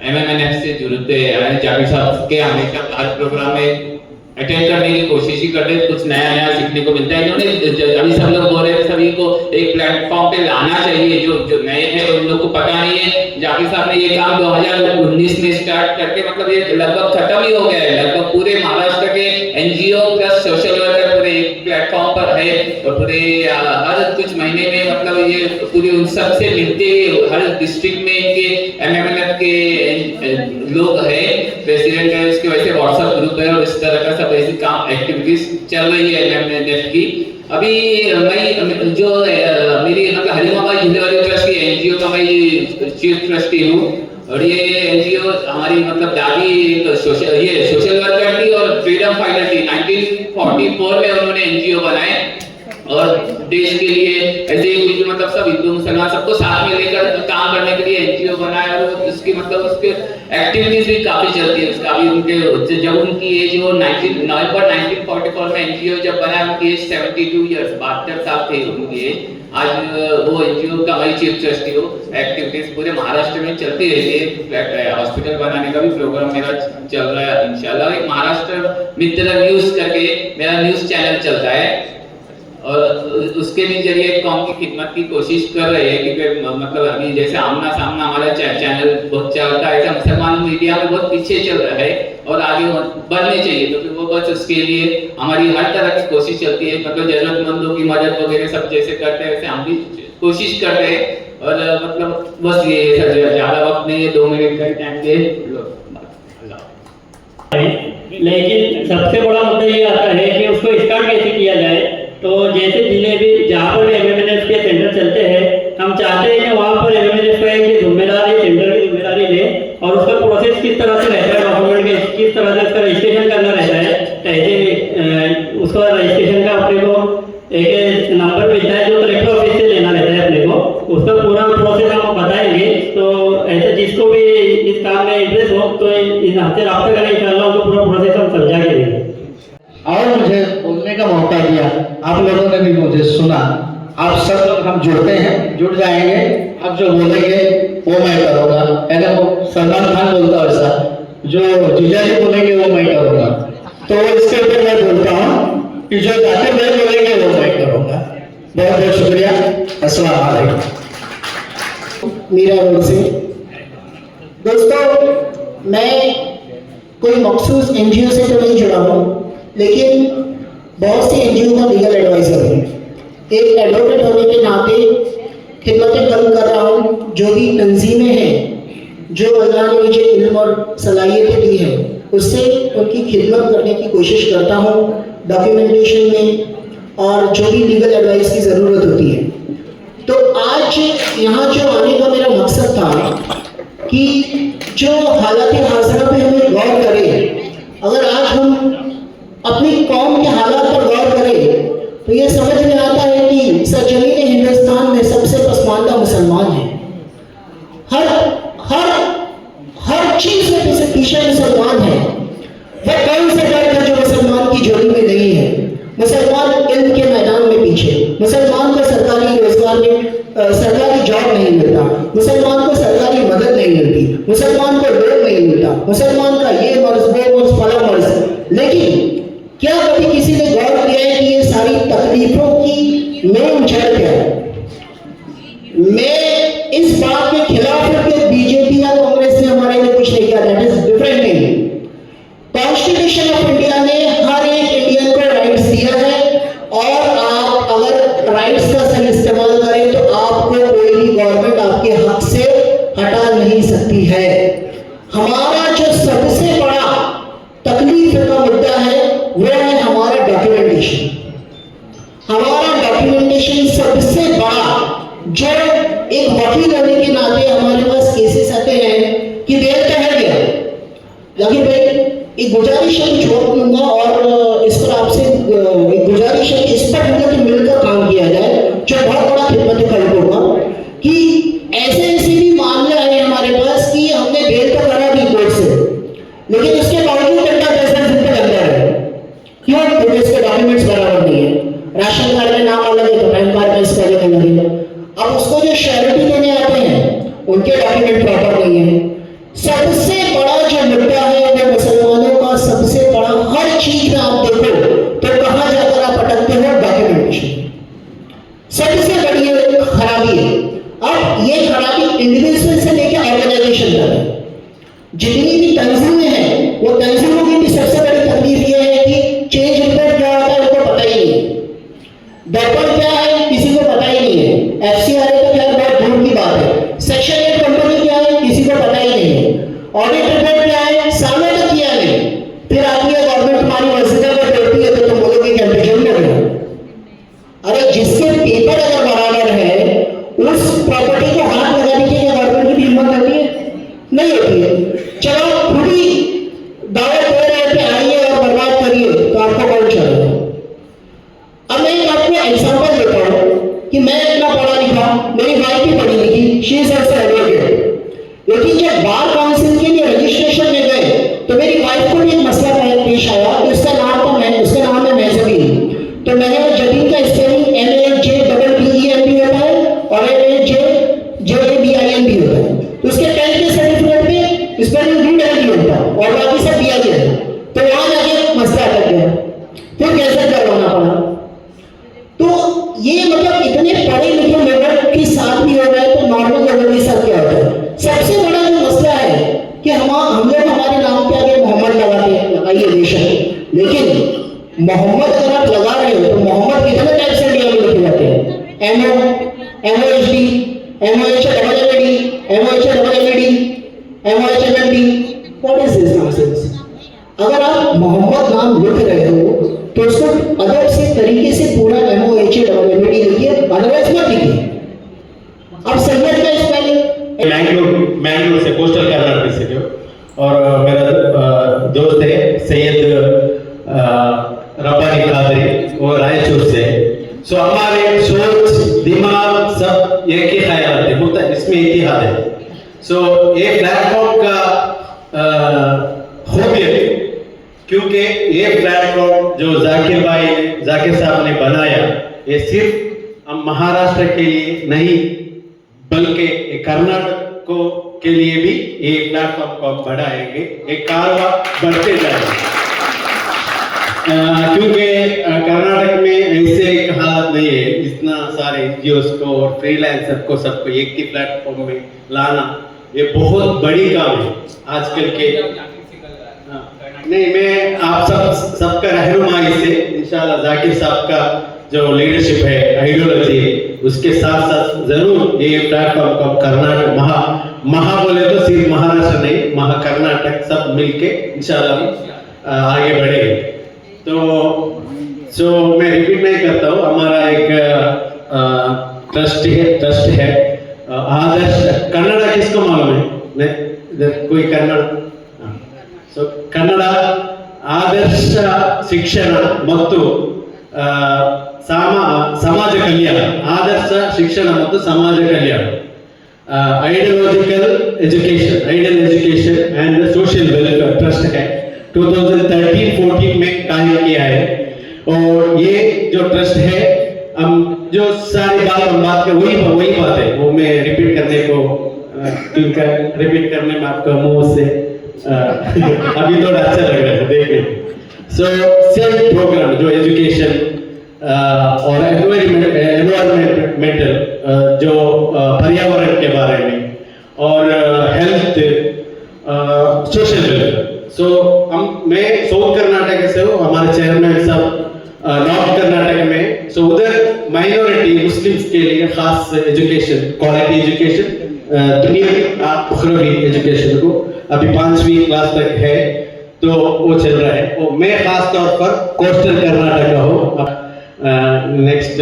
MMNF से जुड़ते हैं। जाकिर साहब के हमेशा हर प्रोग्राम में अटेंड करने की कोशिश ही करते हैं, कुछ नया नया सीखने को मिलता है। इन्होंने अभी सब लोग बोल रहे हैं सभी को एक प्लेटफॉर्म पे लाना चाहिए, जो नए हैं उन लोग को पता नहीं है। जाकिर साहब ने ये काम 2019 में स्टार्ट करके मतलब ये लगभग खत्म ही हो गया है। लगभग पूरे महाराष्ट्र के NGO प्लस सोशल वर्कर पूरे एक प्लेटफॉर्म पर है और पूरे हर कुछ महीने में मतलब ये पूरे उन सब से मिलते हुए हर डिस्ट्रिक्ट में इनके MMNF के लोग हैं, प्रेसिडेंट है, उसके वजह से व्हाट्सएप ग्रुप है और इस तरह का सब ऐसी काम एक्टिविटीज चल रही है MMNF की। अभी मैं जो मेरी मतलब हरिमाबाई झूलेवाली ट्रस्ट की NGO का मैं चीफ ट्रस्टी हूँ और ये NGO हमारी मतलब दादी सोशल वर्कर थी और फ्रीडम फाइटर थी। 1944 में उन्होंने NGO बनाए और देश के लिए ऐसे ही मतलब सब हिंदू मुसलमान सबको साथ में लेकर काम करने के लिए NGO बनाया और उसकी मतलब उसके एक्टिविटीज भी काफी चलती है। उसका भी उनके जब उनकी एज वो नवंबर 1944 में NGO जब बना उनकी एज 72 ईयर्स 72 साल थे उनकी एज। आज वो NGO का वही चीफ ट्रस्टी हो। एक्टिविटीज पूरे महाराष्ट्र में चलती रहती है। हॉस्पिटल बनाने का भी प्रोग्राम मेरा चल रहा है इंशाल्लाह। एक महाराष्ट्र मित्र न्यूज करके मेरा न्यूज चैनल चलता है और उसके भी जरिए कौम की खिदमत की कोशिश कर रहे हैं क्योंकि मतलब अभी जैसे आमना सामना हमारा चैनल बहुत चलता है, ऐसा मुसलमान मीडिया में बहुत पीछे चल रहा है और आगे बढ़ने चाहिए। तो फिर वो बस उसके लिए हमारी हर तरह की कोशिश चलती है। मतलब जरूरतमंदों की मदद वगैरह सब जैसे करते हैं वैसे हम भी कोशिश कर रहे हैं और मतलब बस ये है, ज्यादा वक्त नहीं है, 2 मिनट का टाइम दे। लेकिन सबसे बड़ा मुद्दा ये आता है कि उसको स्टार्ट कैसे किया जाए। तो जैसे जिले भी जहाँ पर MMNF के सेंटर चलते हैं, हम चाहते हैं कि वहाँ पर MMNF का एक जिम्मेदारी सेंटर की जिम्मेदारी ले और उसका प्रोसेस किस तरह से रहता है, डॉक्यूमेंट के किस तरह से उसका रजिस्ट्रेशन करना रहता है। कैसे उसका रजिस्ट्रेशन का अपने को एक नंबर मिलता है जो कलेक्टर ऑफिस से लेना रहता है अपने को, उसका पूरा प्रोसेस हम बताएंगे। तो ऐसे जिसको भी इस काम में इंटरेस्ट हो तो इन हमसे रब्ता करें, इंशाल्लाह उनको पूरा प्रोसेस हम समझा के देंगे। और मुझे बोलने का मौका दिया, आप लोगों ने भी मुझे सुना। आप सब लोग हम जुड़ते हैं, जुड़ जाएंगे। अब जो बोलेंगे वो मैं करूँगा, है ना। वो सलमान खान बोलता है ऐसा, जो जीजा जी बोलेंगे वो मैं करूँगा। तो इसके ऊपर मैं बोलता हूँ कि जो जाकिर भाई बोलेंगे वो मैं करूँगा। बहुत बहुत शुक्रिया। अस्सलाम वालेकुम। मीरा रोड से दोस्तों, मैं कोई मखसूस NGO से तो नहीं जुड़ा हूँ, लेकिन बहुत सी NGO का लीगल एडवाइजर हूँ। एक एडवोकेट होने के नाते खिदमतें कम कर रहा हूँ। जो भी तंजीमें हैं जो अल्लाह ने मुझे इल्म और सलाहियतें दी है उससे उनकी खिदमत करने की कोशिश करता हूँ डॉक्यूमेंटेशन में और जो भी लीगल एडवाइस की ज़रूरत होती है। तो आज यहाँ जो आने का मेरा मकसद था कि जो हालात हाज़िरा पे हमें गौर करें। अगर आज हम अपनी कौम के हालात पर गौर करें तो ये समझ में आता है कि सरजमीन हिंदुस्तान में सबसे पसमानदा मुसलमान है। हर हर हर चीज में पीछे मुसलमान है। वह कौन से दर्द है जो मुसलमान की जोड़ी में नहीं है। मुसलमान इल्म के मैदान में पीछे, मुसलमान को सरकारी रोजगार में सरकारी जॉब नहीं मिलता, मुसलमान को सरकारी मदद नहीं मिलती, मुसलमान को लोन नहीं मिलता, मुसलमान का ये मर्ज वो मर्ज फला मर्ज। लेकिन क्या कभी किसी ने गौर किया है कि ये सारी तकलीफों की मेन जड़ क्या है? मैं इस बात के खिलाफ हूं कि बीजेपी या कांग्रेस ने हमारे लिए कुछ नहीं किया। That is different thing. Constitution of India ने हर एक इंडियन को राइट्स दिया है और आप अगर राइट्स का सही इस्तेमाल करें तो आपको कोई भी गवर्नमेंट आपके हक से हटा नहीं सकती है। हमारा जो सबसे बड़ा तकलीफ का मुद्दा है वह है हमारा डॉक्यूमेंटेशन। हमारा डॉक्यूमेंटेशन सबसे बड़ा, जो एक वकील होने के नाते हमारे पास केसेस आते हैं कि देर तो है गया। जाकिर भाई एक गुजारिश है, छोड़ दूंगा और इस पर आपसे एक गुजारिश है कि इस पर हम मिलकर काम किया जाए, जो बहुत बड़ा खिदमत खर्च होगा। कि ऐसे भी मामले आए हमारे पास कि हमने बेल तो करा दी कोर्ट से, लेकिन उसके बावजूद 10 दिन तक अंदर है। क्यों? क्योंकि इसके डॉक्यूमेंट्स बराबर नहीं है। सबसे बड़ा जो मुद्दा है वो मुसलमानों का सबसे बड़ा, हर चीज में आप देखो तो कहां जाकर आप अटकते हो, डॉक्यूमेंटेशन सबसे बड़ी खराबी है। अब ये खराबी इंडिविजुअल से लेकर ऑर्गेनाइजेशन तक है। जितनी भी तंजीमें हैं वो तंजीमों की भी सबसे बड़ी तकलीफ ये है कि चेंज रिपोर्ट क्या होता है उनको पता ही नहीं है, डॉक्टर क्या है किसी को पता ही नहीं है, एफसीआरए का क्या बहुत दूर की बात है, सेक्शन 8 कंपनी क्या है किसी को पता ही नहीं है, ऑडिट रिपोर्ट क्या है सालों तक किया नहीं, फिर आती है गवर्नमेंट तुम्हारी मस्जिदा को तोड़ती है तो तुम बोलोगे कि एम्बिशन में हो। अरे जिसके पेपर अगर बराबर है उस प्रॉपर्टी को हाथ लगाने की गवर्नमेंट की भी हिम्मत होती है? नहीं होती है। चलो खुद ही दावा दे रहे थे आइए और बर्बाद करिए तो आपको कौन चलेगा? अब मैं एक आपको एग्जांपल देता हूँ कि मैं इतना पढ़ा लिखा, मेरी वाइफ भी पढ़ी लिखी, शी इज आल्सो एडवोकेट, लेकिन जब बार काउंसिल के लिए रजिस्ट्रेशन में गए तो मेरी वाइफ को भी एक मसला पेश आया कि उसका नाम है महजबीन। तो महजबीन का स्पेलिंग MAJBBEN होता है और MAJJABIN भी होता है। तो उसके 10th के सर्टिफिकेट में स्पेलिंग भी होता है और बाकी सब दिया गया है। तो वहां जाके मसला अटक गया, फिर कैसे करवाना पड़ा। तो ये मतलब इतने पढ़े लिखे लोगों के साथ भी हो गए तो नॉर्मल लोगों के साथ क्या होता है? सबसे बड़ा जो मसला है कि हम लोग हमारे नाम के आगे मोहम्मद लगाते हैं, लगाइए बेशक, लेकिन मोहम्मद अगर आप लगा रहे हो तो मोहम्मद कितने टाइप से इंडिया में लिखे जाते हैं? MOHD, MOHMMD, MOHMMD, MOHMMD, what is this nonsense? अगर आप मोहम्मद नाम लिख रहे हो तो उसको अदब से तरीके से पूरा MOHMMD लिखिए, अदरवाइज मत लिखिए। अब सैयद का स्पेलिंग मैंगलोर से, कोस्टल कर्नाटक से जो, और मेरा दोस्त है सैयद रब्बानी कादरी और रायचूर से। सो हमारे सोच दिमाग सब एक ही ख्याल है, मतलब इसमें इतिहाद है। सो ये प्लेटफॉर्म का खूबियत, क्योंकि ये प्लेटफॉर्म जो जाकिर साहब ने बनाया, ये सिर्फ हम महाराष्ट्र के लिए नहीं बल्कि कर्नाटक को के लिए भी ये प्लेटफॉर्म को हम बढ़ाएंगे, एक कारवां बढ़ते जाएगा। क्योंकि कर्नाटक में ऐसे एक हालत नहीं है, इतना सारे एनजीओस को और फ्रीलांसर को सबको एक ही प्लेटफॉर्म में लाना, ये बहुत बड़ी काम है आजकल के। नहीं, मैं आप सबका रहनुमाई से इंशाल्लाह जाकिर साहब का जो लीडरशिप है, आइडियोलॉजी है, उसके साथ साथ जरूर ये प्लेटफॉर्म को कर्नाटक महा बोले तो सिर्फ महाराष्ट्र नहीं, महा कर्नाटक सब मिलके इंशाल्लाह आगे बढ़ेंगे। तो मैं रिपीट नहीं करता हूँ, हमारा एक ट्रस्ट है आदर्श। कन्नड़ा किसको मालूम है? कोई कन्नड़? सो कन्नड़ आदर्श शिक्षण ಮತ್ತು ಸಮಾಜ ಕಲ್ಯಾಣ, ಆದರ್ಶ ಶಿಕ್ಷಣ ಮತ್ತು ಸಮಾಜ ಕಲ್ಯಾಣ, ideological education and social welfare trust है, 2013-14 में कायम किया है। और ये जो ट्रस्ट है, हम जो सारी बात कर वही बात है, वो मैं रिपीट करने को रिपीट करने में आपका मुंह से अभी थोड़ा अच्छा लग रहा है देखने। सो सेल्फ प्रोग्राम जो एजुकेशन और एनवायरमेंटल जो पर्यावरण के बारे में और हेल्थ सोशल वेलफेयर। सो मैं साउथ कर्नाटक से हूँ, हमारे चेयरमैन साहब नॉर्थ कर्नाटक में। सो उधर माइनॉरिटी मुस्लिम्स के लिए खास एजुकेशन, क्वालिटी एजुकेशन, दुनियावी उखरवी एजुकेशन को अभी 5वीं क्लास तक है तो वो चल रहा है। और मैं खास तौर पर कोस्टल कर्नाटक का हूँ। नेक्स्ट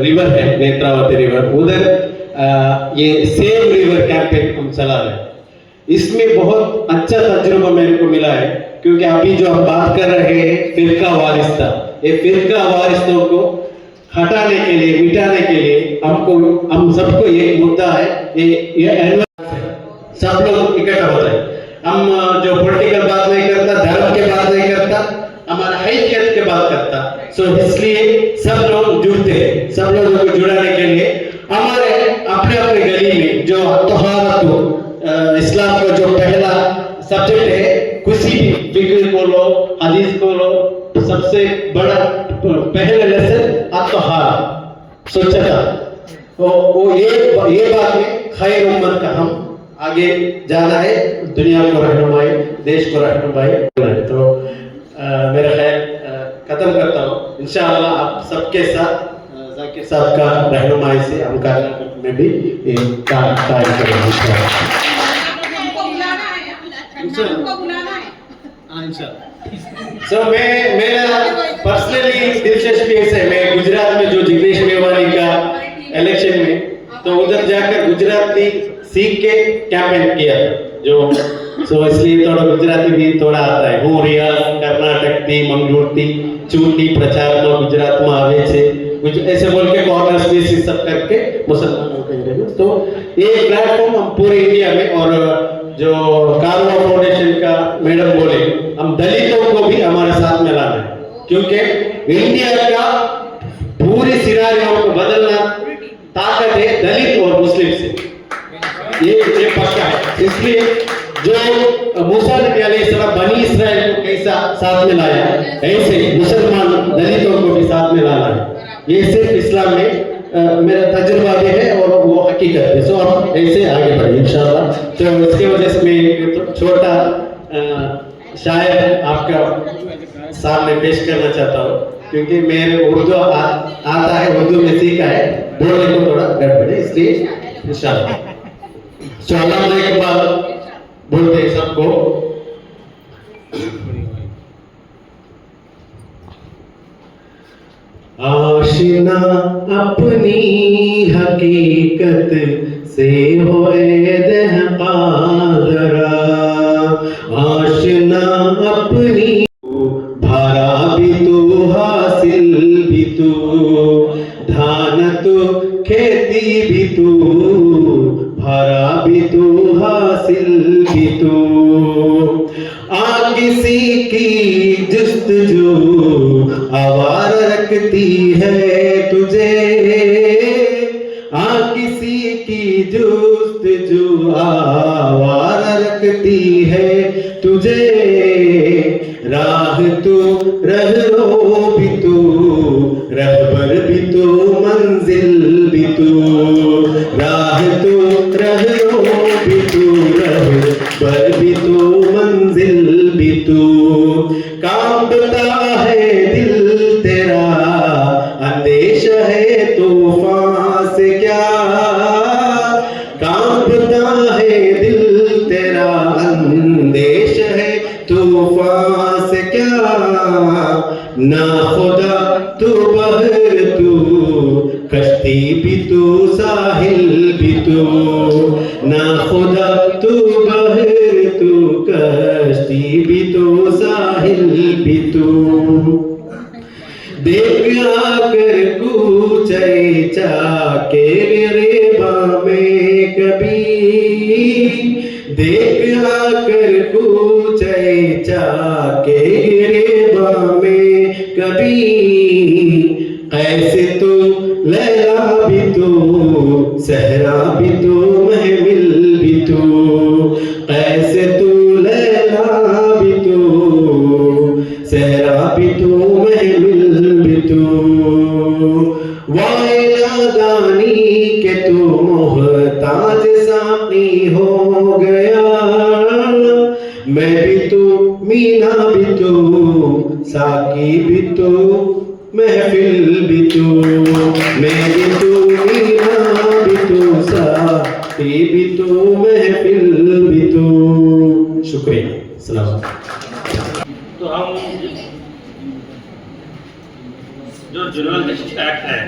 रिवर है नेत्रावती रिवर, उधर ये सेव रिवर कैंपेन हम चला रहे हैं। इसमें बहुत अच्छा तजुर्बा मेरे को मिला है, क्योंकि अभी जो हम बात कर रहे हैं फिरका वारिस्ता, ये फिरका वारिस्तों को हटाने के लिए, मिटाने के लिए हम सबको ये मुद्दा है, ये सब लोग इकट्ठा होता है। हम जो पॉलिटिकल बात नहीं करता, धर्म के बात नहीं करता, हमारा हैसियत के बात करता। सो इसलिए सब लोग जुड़ते हैं, सब लोगों को जुड़ाने के लिए हमारे अपने अपने गली में जो त्योहार इस्लाम का जो पहला सब्जेक्ट है, किसी भी फिक्र को लो, हदीस को लो, सबसे बड़ा पहला लेसन अत्तहार, स्वच्छता। वो ये बात में खैर उम्मत का हम आगे जाना है, दुनिया को रहनुमाई, देश को रहनुमाई। तो मेरा ख्याल खत्म करता हूँ। इंशाअल्लाह आप सबके साथ जाकिर साहब का रहनुमाई से हम कर्नाटक में भी काम करेंगे इंशाअल्लाह। मेरा पर्सनली दिलचस्पी है, मैं गुजरात में जो जिग्नेश मेवानी का इलेक्शन में, तो उधर जाकर गुजराती सीख के कैंपेन किया जो, सो इसलिए थोड़ा गुजराती भी थोड़ा आता है। હું રિયાઝ કર્ણાટકથી મંગળૂરથી ચૂંટણી પ્રચારમાં ગુજરાતમાં આવે છે, ऐसे बोल के कॉर्नर्स में से सब करके मुसलमानों के लिए। तो ये प्लेटफॉर्म हम पूरे इंडिया में, और जो कारवा फाउंडेशन का मैडम बोले, हम दलितों को भी हमारे साथ में लाना है, क्योंकि इंडिया का पूरी सिनारियों को बदलना ताकत है दलित और मुस्लिम से, ये पक्का है। इसलिए जो मूसा नबी अलैहिस्सलाम बनी इस्राइल को कैसा साथ में लाया, ऐसे मुसलमान दलितों को भी साथ में लाना है। ये सिर्फ इस्लाम में मेरा तजुर्बा भी है और वो हकीकत है। सो हम ऐसे आगे बढ़े इंशाअल्लाह। तो इसके वजह से मैं छोटा शायर आपका सामने पेश करना चाहता हूँ, क्योंकि मेरे उर्दू आता है, उर्दू में सीखा है, बोलने को थोड़ा गड़बड़ है, इसलिए इंशाअल्लाह। सलाम अलैकुम बोलते हैं सबको। आशिना अपनी हकीकत से होए दहका जरा, आशिना अपनी भारा भी तू हासिल भी तू, धान तो खेती भी तू, भारा भी तू हासिल भी तू। किसी की जुस्तजू आवार रखती है तुझे, किसी की जुस्तजू आवार रखती है तुझे। राह तू रहरो भी तू, रहबर भी तू, मंजिल भी तू, राह तू रहरो भी तू, रहबर भी तू, मंजिल भी तू। कांपता है दिल तेरा, अंदेशा है तूफान से क्या, कांपता है दिल तेरा, अंदेशा है तूफान से क्या। ना खुदा तू बहर तू, कश्ती भी तू, साहिल भी तू, ना खुदा तू बहर तू, कश्ती भी तू, साहिल भी तू। देख आकर कूचे चाके रेबा में कभी, देख आकर कूचे चाके रेबा में कभी। कैसे तू लैला भी तू, सहरा भी तू, महमिल भी तू, कैसे तू लैला भी तू, सहरा भी तू, महमिल भी तू। वाइला दानी के तू मोहताज साकी हो गया, मैं भी तू, मीना भी तू, साकी भी तू, महफिल भी तू, मैं भी तू, मीना भी तू, साकी भी तू, महफिल भी तू। शुक्रिया। सलाम। तो हम जो जुर्नल जस्टिस एक्ट है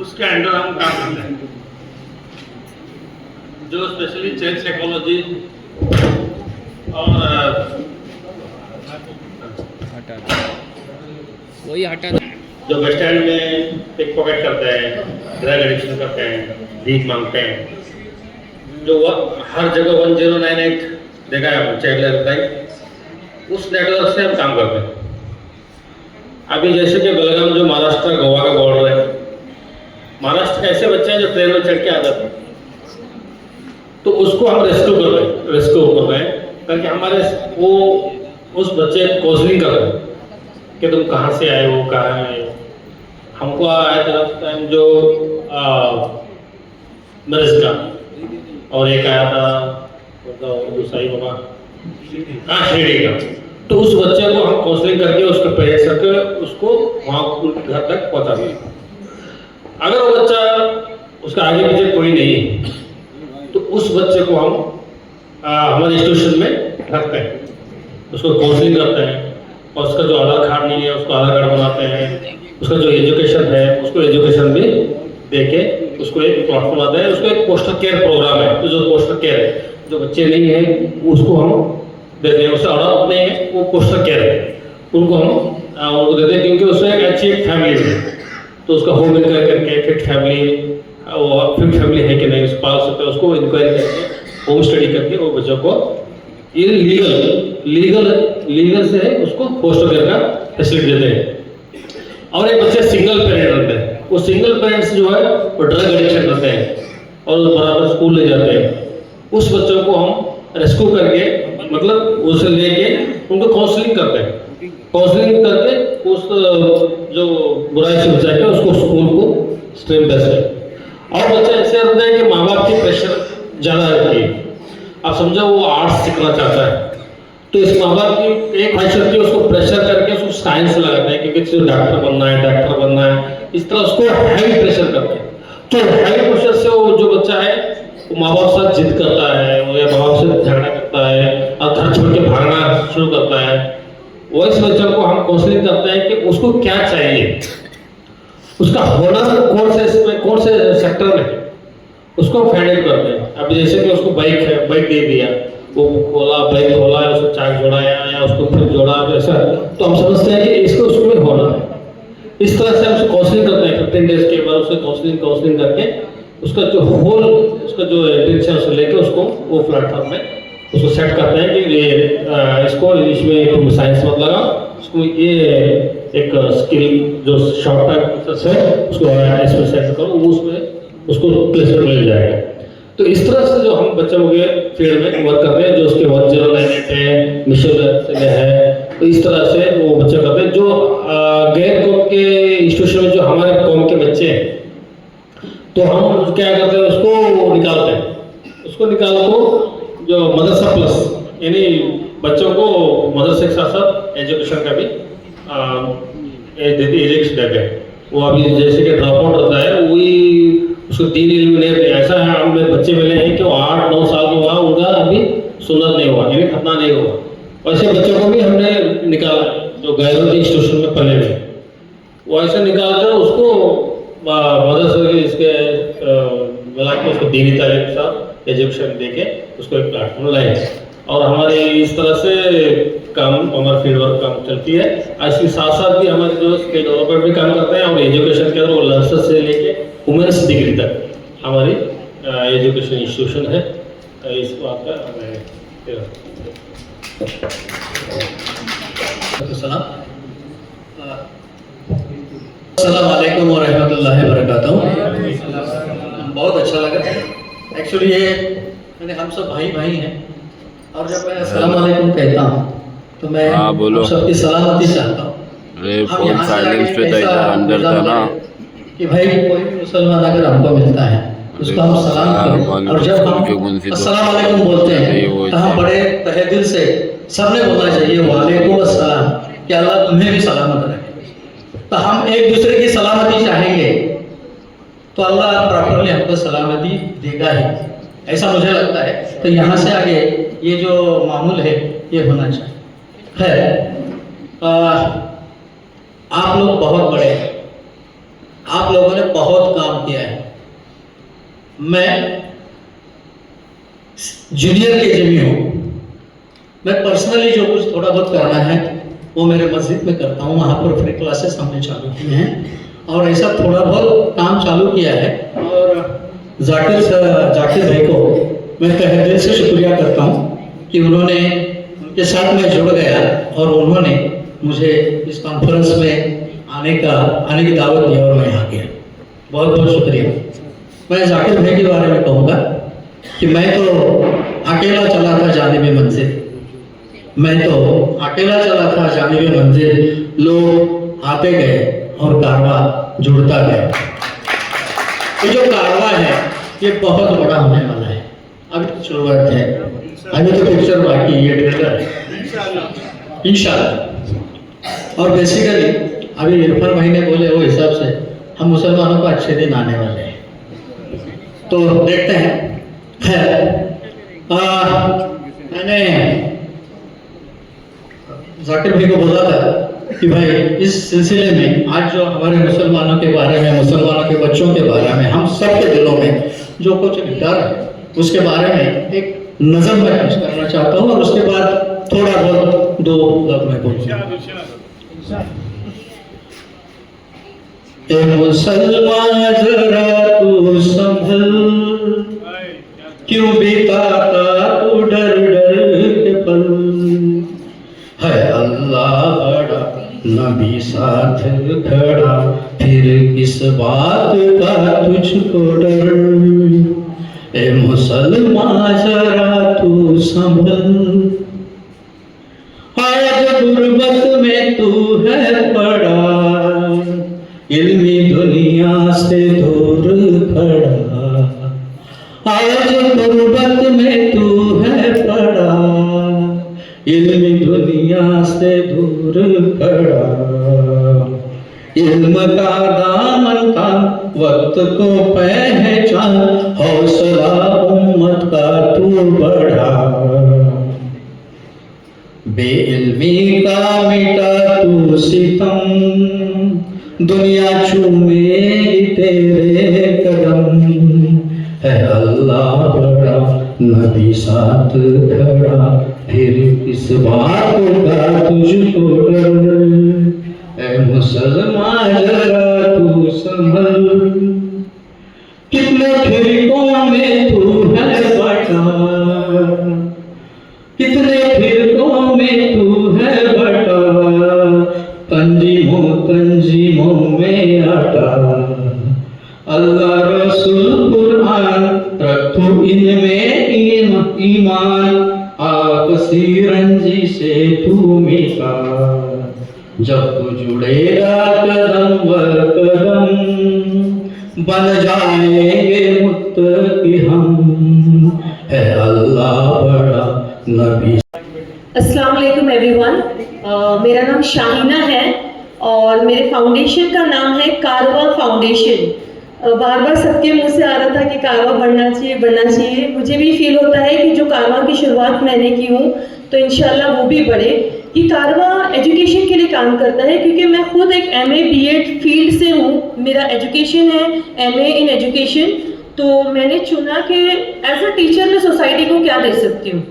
उसके अंडर हम काम करते हैं, जो स्पेशली चाइल्ड साइकोलॉजी और जो बस स्टैंड में पिक पॉकेट करते हैं, ड्रग एडिक्शन करते हैं, भीख मांगते हैं, जो हर जगह 1098 देखा है चाइल्ड हेल्पलाइन, उस नेटवर्क से हम काम करते हैं। अभी जैसे कि बेलगाम जो महाराष्ट्र गोवा का बॉर्डर है, महाराष्ट्र के ऐसे बच्चे हैं जो ट्रेन में चढ़ के आ जाते हैं, तो उसको हम रेस्क्यू कर रहे हैं ताकि हमारे वो उस बच्चे को काउंसलिंग कर रहे हैं कि तुम कहाँ से आए हो, कहाँ आए हो। हमको आया था टाइम जो मरीज का, और एक आया था साई बाबा शिरडी का। तो उस बच्चे को हम काउंसलिंग करके उसके पेरेंट्स करके उसको वहाँ घर तक पहुँचा दिए। अगर वो बच्चा उसका आगे पीछे कोई नहीं है तो उस बच्चे को हम हमारे इंस्टीट्यूशन में रखते हैं, उसको काउंसलिंग करते हैं, और उसका जो आधार कार्ड नहीं है उसको आधार कार्ड बनाते हैं, उसका जो एजुकेशन है उसको एजुकेशन भी देके उसको एक प्लेटफॉर्म आता है, उसको एक पोस्टर केयर प्रोग्राम है। तो जो पोस्टर केयर है, जो बच्चे नहीं है उसको हम देते हैं, उससे अडॉप्ट नहीं है वो पोस्टर केयर है, उनको हम उनको देते हैं क्योंकि उसमें एक अच्छी एक फैमिली है। तो उसका होम इंक्वायरी करके फिट फैमिली है कि नहीं उसको पाल सकते हैं, उसको इंक्वायरी करके होम स्टडी करके वो बच्चों को ये लीगल से है उसको फोस्टर केयर का फैसिलिटी देते हैं। और एक बच्चे सिंगल पेरेंट रहते हैं, वो सिंगल पेरेंट्स जो है वो ड्रग एडिक्शन रहते हैं और बराबर स्कूल ले जाते हैं। उस बच्चों को हम रेस्क्यू करके मतलब उसे लेके उनको काउंसलिंग करते हैं, काउंसलिंग करके उस जो बुराई से बचा के उसको स्कूल को स्ट्रीम बेस्ट है। और बच्चे ऐसे रहते हैं कि माँ बाप की प्रेशर ज़्यादा रहती है। आप समझो वो आर्ट्स सीखना चाहता है तो इस माँ बाप की एक ख्वाहिश रहती है उसको प्रेशर करके उसको साइंस लगाते हैं क्योंकि सिर्फ डॉक्टर बनना है, इस तरह उसको हाई प्रेशर करते हैं। तो हाई प्रेशर से वो जो बच्चा है वो माँ बाप साथ जिद करता है या माँ बाप से झगड़ा करता है और घर छोड़ के भागना शुरू करता है। वो इस बच्चे को हम काउंसलिंग करते हैं कि उसको क्या चाहिए, उसका हुनर कौन से सेक्टर में है उसको फाइंड आउट करते हैं। अब जैसे कि उसको बाइक दे दिया, वो बाइक खोला है, उसको चाक जोड़ाया या उसको फिर जोड़ा ऐसा, तो हम समझते हैं कि इसको उसमें होना है। इस तरह से हम उसको काउंसलिंग करते हैं 15 डेज के बाद उसको काउंसलिंग करके उसका जो इंटेंशन है उसे लेके उसको वो प्लेटफॉर्म में उसको सेट करते हैं कि ये इसमें तुम साइंस मत लगाओ, उसको ये एक स्किल जो शॉर्ट टर्म है उसको इसमें सेट करो, वो उसमें उसको प्लेसमेंट मिल जाएगा। तो इस तरह से जो हम बच्चों के फील्ड में वर्क कर रहे हैं, जो उसके 1098 है, मिशन है, तो इस तरह से वो बच्चे करते हैं। जो गैर कौम के इंस्टीट्यूशन में जो हमारे कौम के बच्चे हैं तो हम क्या करते हैं उसको निकालते हैं, उसको निकाल को जो मदरसा प्लस यानी बच्चों को मदरसे के साथ साथ एजुकेशन का भी एजुकेशन देते हैं। वो अभी जैसे कि ड्रॉप आउट रहता है वही उसको 3 इल्म नहीं, ऐसा है हमें बच्चे मिले हैं कि वो 8-9 साल के हुआ उनका अभी सुन्नत नहीं हुआ यानी खतना नहीं हुआ। वैसे बच्चों को भी हमने निकाला जो गैर इंस्टीट्यूशन में पढ़े हुए, वो ऐसे निकाल कर उसको मदरसे के इसके मिला के उसको दीनी तालीम के साथ एजुकेशन दे के उसको एक प्लेटफॉर्म लाए। और हमारे इस तरह से काम हमारा फील्ड वर्क काम चलती है। इसके साथ साथ भी हमारे जो स्किल डेवलपमेंट भी काम करते हैं और एजुकेशन के अंदर नर्सरी से लेके वुमेन्स डिग्री तक हमारी एजुकेशन इंस्टीट्यूशन है। इस बात का अस्सलाम वालेकुम व रहमतुल्लाहि व बरकातहू। बहुत अच्छा लगा एक्चुअली ये मैंने हम सब भाई हैं और जब मैं अस्सलाम वालेकुम कहता हूँ तो मैं हम सबकी सलामती चाहता हूँ। हम यहाँ से आगे ऐसा कि भाई कोई भी मुसलमान अगर हमको मिलता है उसको हम सलाम करें, और जब हम अस्सलाम वालेकुम बोलते हैं तो हम बड़े तहे दिल से सबने बोलना चाहिए वालेकुम अस्सलाम, कि अल्लाह तुम्हें भी सलामत रखे। तो हम एक दूसरे की सलामती चाहेंगे तो अल्लाह प्रॉपरली हमको सलामती देगा ही, ऐसा मुझे लगता है। तो यहाँ से आगे ये जो मामूल है ये होना चाहिए। खैर आप लोग बहुत बड़े हैं, आप लोगों ने बहुत काम किया है। मैं जूनियर के जमी हूँ, मैं पर्सनली जो कुछ थोड़ा बहुत करना है वो मेरे मस्जिद में करता हूँ। वहाँ पर फ्री क्लासेस हमने चालू किए हैं और ऐसा थोड़ा बहुत काम चालू किया है। और जाकिर भाई को मैं तहे दिल से शुक्रिया करता हूँ कि उन्होंने उनके साथ में जुड़ गया और उन्होंने मुझे इस कॉन्फ्रेंस में आने की दावत दी और मैं यहाँ गया। बहुत बहुत शुक्रिया। मैं जाकिर भाई के बारे में कहूँगा कि मैं तो अकेला चला था जानिबे मंजिल, मैं तो अकेला चला था जानिबे मंजिल, लोग आते गए और कारवां जुड़ता गया। ये जो कारवां है ये बहुत बड़ा होने वाला है। अभी तो शुरुआत है, अभी तो पिक्चर बाकी, ये ट्रेलर है इंशाल्लाह। और बेसिकली अभी इरफान भाई ने बोले वो हिसाब से हम मुसलमानों को अच्छे दिन आने वाले हैं, तो देखते हैं। खैर मैंने जाकिर भाई को बोला था कि भाई इस सिलसिले में आज जो हमारे मुसलमानों के बारे में, मुसलमानों के बच्चों के बारे में, हम सबके दिलों में जो कुछ डर है उसके बारे में एक नज़म मैं पेश करना चाहता हूँ और उसके बाद थोड़ा बहुत 2 लफ्ज़ मैं बोलूँगा। ए मुसलमान जरा तू संभल, क्यों बिताता तू डर डर के पल, है अल्लाह बड़ा नबी साथ खड़ा, फिर किस बात का तुझको डर। ए मुसलमान जरा तू संभल, आज गुर्बत में तू है पड़ा, इल्मी दुनिया से दूर खड़ा, आज गुर्बत में तू है पड़ा, इल्मी दुनिया से दूर खड़ा, इल्म का दामन था वक्त को पहचान, हौसला उम्मत का तू बढ़ा, बेइल्मी का मिटा तू सितम, दुनिया चूमेगी तेरे कदम, है अल्लाह बड़ा नबी साथ खड़ा, फिर किस बात का तुझको डर। ऐ मुसलमान जरा तू संभल, कितने फिरकों में तू है बटा, कितने फिरकों में तू है बटा, तंजीमों में आटा, अल्लाह रसूल कुरान रखो इनमें ईमान, आपसी रंजी से तू मिटा, जब तू जुड़ेगा कदम व कदम, बन जाएंगे मुत्तकी हम, है अल्लाह बड़ा नबी। अस्सलाम वालेकुम एवरीवन, मेरा नाम शाहीना है और मेरे फाउंडेशन का नाम है कारवां फाउंडेशन। बार बार सबके मुंह से आ रहा था कि कारवां बढ़ना चाहिए। मुझे भी फील होता है कि जो कारवां की शुरुआत मैंने की हूँ तो इंशाल्लाह वो भी बढ़े। कि कारवां एजुकेशन के लिए काम करता है क्योंकि मैं खुद एक MA B.Ed फील्ड से हूँ, मेरा एजुकेशन है MA इन एजुकेशन। तो मैंने चुना कि एज अ टीचर मैं सोसाइटी को क्या दे सकती हूँ।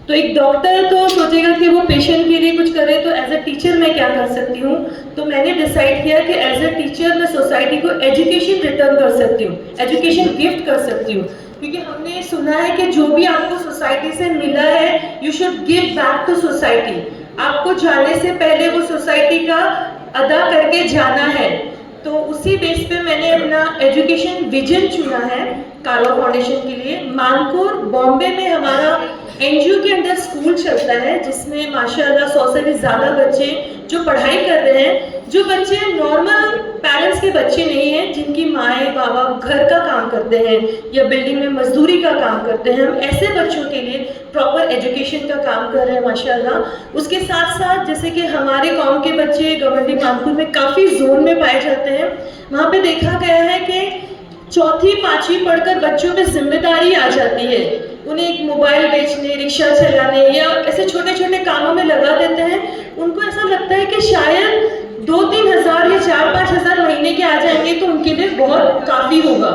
तो एक डॉक्टर तो सोचेगा कि वो पेशेंट के लिए कुछ करे, तो एज अ टीचर मैं क्या कर सकती हूँ। तो मैंने डिसाइड किया कि एज अ टीचर मैं सोसाइटी को एजुकेशन रिटर्न कर सकती हूँ, एजुकेशन गिफ्ट कर सकती हूँ। क्योंकि हमने सुना है कि जो भी आपको सोसाइटी से मिला है you should give back to society. आपको जाने से पहले वो सोसाइटी का अदा करके जाना है। तो उसी बेस पे मैंने अपना एजुकेशन विजन चुना है कारवां फाउंडेशन के लिए। मानपुर बॉम्बे में हमारा NGO के अंडर स्कूल चलता है जिसमें माशाल्लाह 100 से भी ज़्यादा बच्चे जो पढ़ाई कर रहे हैं। जो बच्चे नॉर्मल पेरेंट्स के बच्चे नहीं हैं, जिनकी माएँ बाबा घर का काम करते हैं या बिल्डिंग में मजदूरी का काम करते हैं, हम ऐसे बच्चों के लिए प्रॉपर एजुकेशन का काम कर रहे हैं माशाल्लाह। उसके साथ साथ जैसे कि हमारे गाँव के बच्चे गवर्नमेंट मानपुर में काफ़ी जोन में पाए जाते हैं, वहाँ पर देखा गया है कि 4वीं 5वीं पढ़कर बच्चों पे जिम्मेदारी आ जाती है। उन्हें एक मोबाइल बेचने, रिक्शा चलाने या ऐसे छोटे छोटे कामों में लगा देते हैं। उनको ऐसा लगता है कि शायद 2-3 हज़ार या 4-5 हज़ार महीने के आ जाएंगे तो उनके लिए बहुत काफ़ी होगा।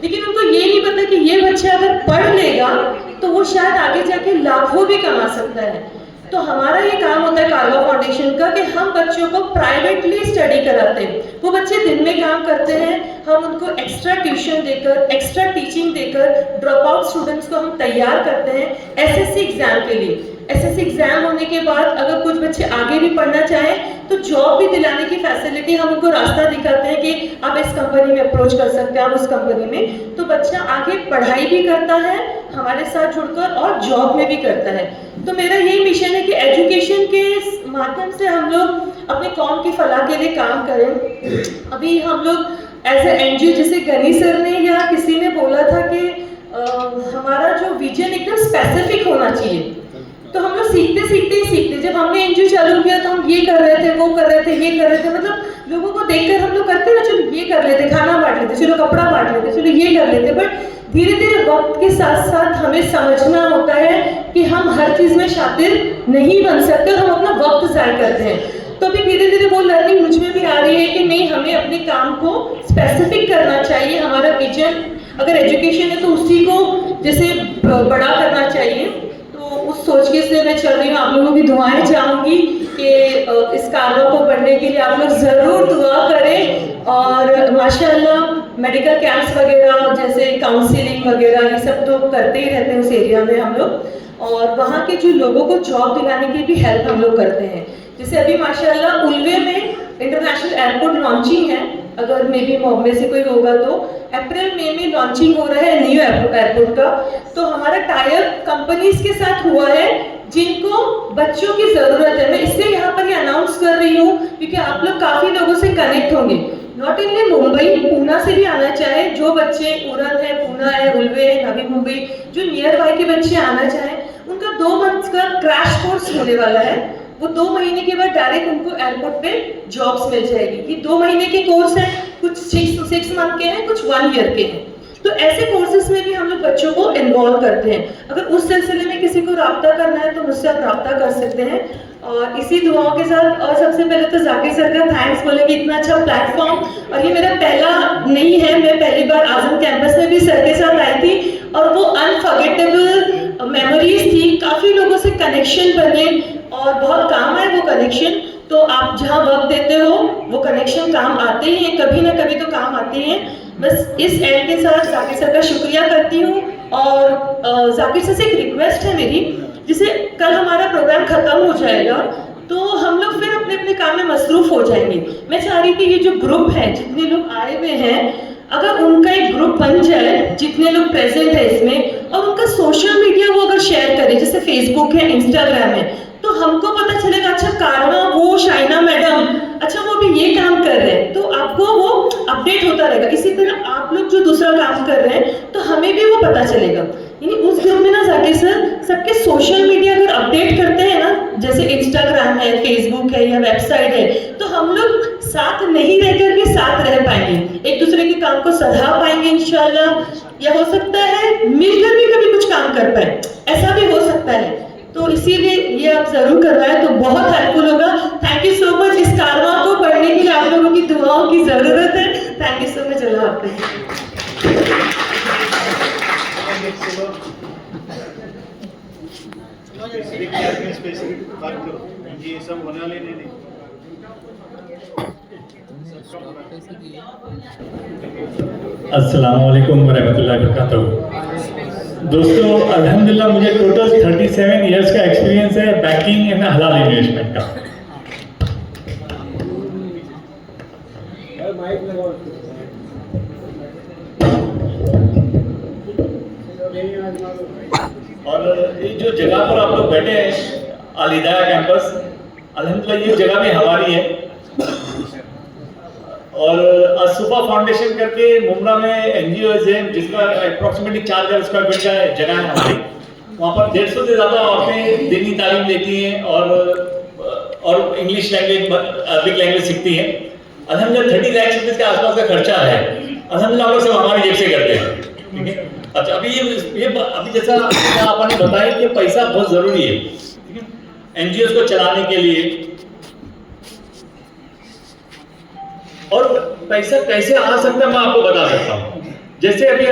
लेकिन उनको ये नहीं पता कि ये बच्चा अगर पढ़ लेगा तो वो शायद आगे जाके लाखों भी कमा सकता है। तो हमारा ये काम होता है कारवां फाउंडेशन का कि हम बच्चों को प्राइवेटली स्टडी कराते हैं। वो बच्चे दिन में काम करते हैं, हम उनको एक्स्ट्रा ट्यूशन देकर, एक्स्ट्रा टीचिंग देकर ड्रॉप आउट स्टूडेंट्स को हम तैयार करते हैं SSC एग्जाम के लिए। एसएससी एग्जाम होने के बाद अगर कुछ बच्चे आगे भी पढ़ना चाहें तो जॉब भी दिलाने की फैसिलिटी हम उनको रास्ता दिखाते हैं कि आप इस कंपनी में अप्रोच कर सकते हैं, आप उस कंपनी में, तो बच्चा आगे पढ़ाई भी करता है हमारे साथ जुड़कर और जॉब में भी करता है। तो मेरा यही मिशन है कि एजुकेशन के माध्यम से हम लोग अपने कौम की फलाह के लिए काम करें। अभी हम लोग एज ए एनजीओ, जैसे गनी सर ने या किसी ने बोला था कि हमारा जो विजन एकदम स्पेसिफिक होना चाहिए, तो हम लोग सीखते सीखते ही सीखते, जब हमने एनजीओ चालू किया तो हम ये कर रहे थे, वो कर रहे थे, ये कर रहे थे, मतलब लोगों को देखकर हम लोग करते ना, चलो ये कर लेते, खाना बांट लेते, चलो कपड़ा बांट लेते, चलो ये कर लेते, बट धीरे धीरे वक्त के साथ साथ हमें समझना होता है कि हम हर चीज़ में शातिर नहीं बन सकते और हम अपना वक्त ज़ाया करते हैं। तो अभी धीरे धीरे वो लर्निंग मुझ में भी आ रही है कि नहीं, हमें अपने काम को स्पेसिफिक करना चाहिए। हमारा विजन अगर एजुकेशन है तो उसी को जैसे बड़ा करना चाहिए। तो उस सोच के से मैं चल रही हूँ। आप लोगों की दुआएं चाहूँगी कि इस कारवा को बढ़ने के लिए आप लोग ज़रूर दुआ करें। और माशाल्लाह मेडिकल कैंप्स वगैरह जैसे काउंसलिंग वगैरह ये सब तो करते ही रहते हैं उस एरिया में हम लोग, और वहाँ के जो लोगों को जॉब दिलाने की भी हेल्प हम लोग करते हैं। जैसे अभी माशाल्लाह उल्वे में इंटरनेशनल एयरपोर्ट लॉन्चिंग है, अगर मे बी बॉम्बे से कोई होगा तो अप्रैल मई में लॉन्चिंग हो रहा है न्यू एयरपोर्ट का। तो हमारा टाइप कंपनीज के साथ हुआ है जिनको बच्चों की ज़रूरत है। मैं इसलिए यहाँ पर ये अनाउंस कर रही हूँ क्योंकि आप लोग काफ़ी लोगों से कनेक्ट होंगे, नॉट ओनली मुंबई, पूना से भी आना चाहे, जो बच्चे उड़न है, पूना है, उल्वे है, नवी मुंबई, जो नियर बाय के बच्चे आना चाहें, उनका 2 मंथ का क्रैश कोर्स होने वाला है। वो 2 महीने के बाद डायरेक्ट उनको एयरपोर्ट पे जॉब्स मिल जाएगी। ये 2 महीने के कोर्स हैं, कुछ 6 मंथ के हैं, कुछ 1 ईयर के हैं। तो ऐसे कोर्सेज में भी हम लोग बच्चों को इन्वॉल्व करते हैं। अगर उस सिलसिले में किसी को रब्ता करना है तो मुझसे आप रब्ता कर सकते हैं। और इसी दुआओं के साथ, और सबसे पहले तो जाकिर सर का थैंक्स बोलेंगे, इतना अच्छा प्लेटफॉर्म। और ये मेरा पहला नहीं है, मैं पहली बार आजम कैंपस में भी सर के साथ आई थी और वो अनफॉरगेटेबल मेमोरीज थी। काफ़ी लोगों से कनेक्शन बने और बहुत काम आए वो कनेक्शन। तो आप जहाँ वक्त देते हो वो कनेक्शन काम आते ही हैं, कभी ना कभी तो काम आते हैं। बस इस एंड के साथ जाकिर सर का शुक्रिया करती हूँ। और जाकिर सर से एक रिक्वेस्ट है मेरी, जैसे कल हमारा प्रोग्राम ख़त्म हो जाएगा तो हम लोग फिर अपने अपने काम में मसरूफ़ हो जाएंगे। मैं चाह रही थी ये जो ग्रुप है, जितने लोग आए हुए हैं, अगर उनका एक ग्रुप बन जाए, जितने लोग प्रेजेंट है इसमें, और उनका सोशल मीडिया वो अगर शेयर करें, जैसे फेसबुक है, इंस्टाग्राम है, तो हमको पता चलेगा अच्छा कारवा वो शाइना मैडम, अच्छा वो भी ये काम कर रहे हैं, तो आपको वो अपडेट होता रहेगा। इसी तरह आप लोग जो दूसरा काम कर रहे हैं तो हमें भी वो पता चलेगा। यानी उस ग्रुप में ना जाके सर सबके सोशल मीडिया अगर अपडेट करते हैं ना, जैसे इंस्टाग्राम है, फेसबुक है या वेबसाइट है, तो हम लोग साथ नहीं रह करके साथ रह पाएंगे, एक दूसरे के काम को सराह पाएंगे इंशाल्लाह। या हो सकता है मिलकर भी कभी कुछ काम कर पाए, ऐसा भी हो सकता है। तो इसीलिए ये आप जरूर करवाएं तो बहुत हेल्पफुल होगा। Thank you so much. इस कारवां को बढ़ने के लिए आप लोगों की दुआओं की जरूरत है। Thank you so much. अल्लाह हाफिज़। अस्सलाम वालेकुम वरहमतुल्लाहि वबरकातुहू। दोस्तों अल्हम्दुलिल्लाह मुझे टोटल 37 इयर्स का एक्सपीरियंस है बैंकिंग एंड हलाल इन्वेस्टमेंट का। और ये जो जगह पर आप लोग बैठे हैं, अल हिदाया कैंपस, अल्हम्दुलिल्लाह ये जगह भी हमारी है। और असुफा फाउंडेशन करके मुमरा में एनजीओ है जिसका अप्रोक्सीमेटली 4000 स्क्वायर फीट का जगह है हमारी। वहाँ पर 150 से ज़्यादा औरतें दीनी तालीम लेती हैं और इंग्लिश लैंग्वेज, अरबिक लैंग्वेज सीखती हैं। अल्हम्दुलिल्लाह 30 लाख रुपये के आसपास का खर्चा है। अल्हम्दुलिल्लाह हम लोग सब हमारी जेब से करते हैं। ठीक है। अच्छा, अभी अभी जैसा आपने बताया कि पैसा बहुत ज़रूरी है एनजीओ को चलाने के लिए। और पैसा कैसे आ सकता है मैं आपको बता सकता हूँ। जैसे अभी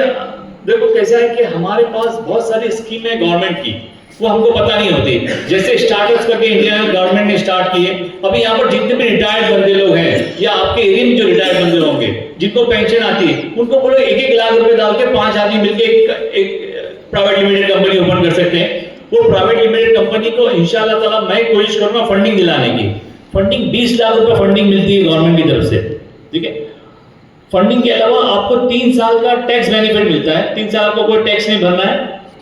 देखो कैसा है कि हमारे पास बहुत सारी स्कीमें है गवर्नमेंट की, वो हमको पता नहीं होती। जैसे स्टार्टअप्स करके इंडिया गवर्नमेंट ने स्टार्ट किए। अभी यहाँ पर जितने भी रिटायर्ड बंदे लोग हैं या आपके एरिया में जो रिटायर्ड बंदे होंगे जिनको पेंशन आती है, उनको बोलो 1-1 लाख रुपए डाल के 5 आदमी मिलकर एक प्राइवेट लिमिटेड कंपनी ओपन कर सकते हैं। वो प्राइवेट लिमिटेड कंपनी को इंशाल्लाह ताला मैं कोशिश करूंगा फंडिंग दिलाने की। फंडिंग 20 लाख रुपए फंडिंग मिलती है गवर्नमेंट की तरफ से, ठीक है। फंडिंग के अलावा आपको 3 साल का टैक्स बेनिफिट मिलता है, 3 साल को कोई टैक्स नहीं भरना है,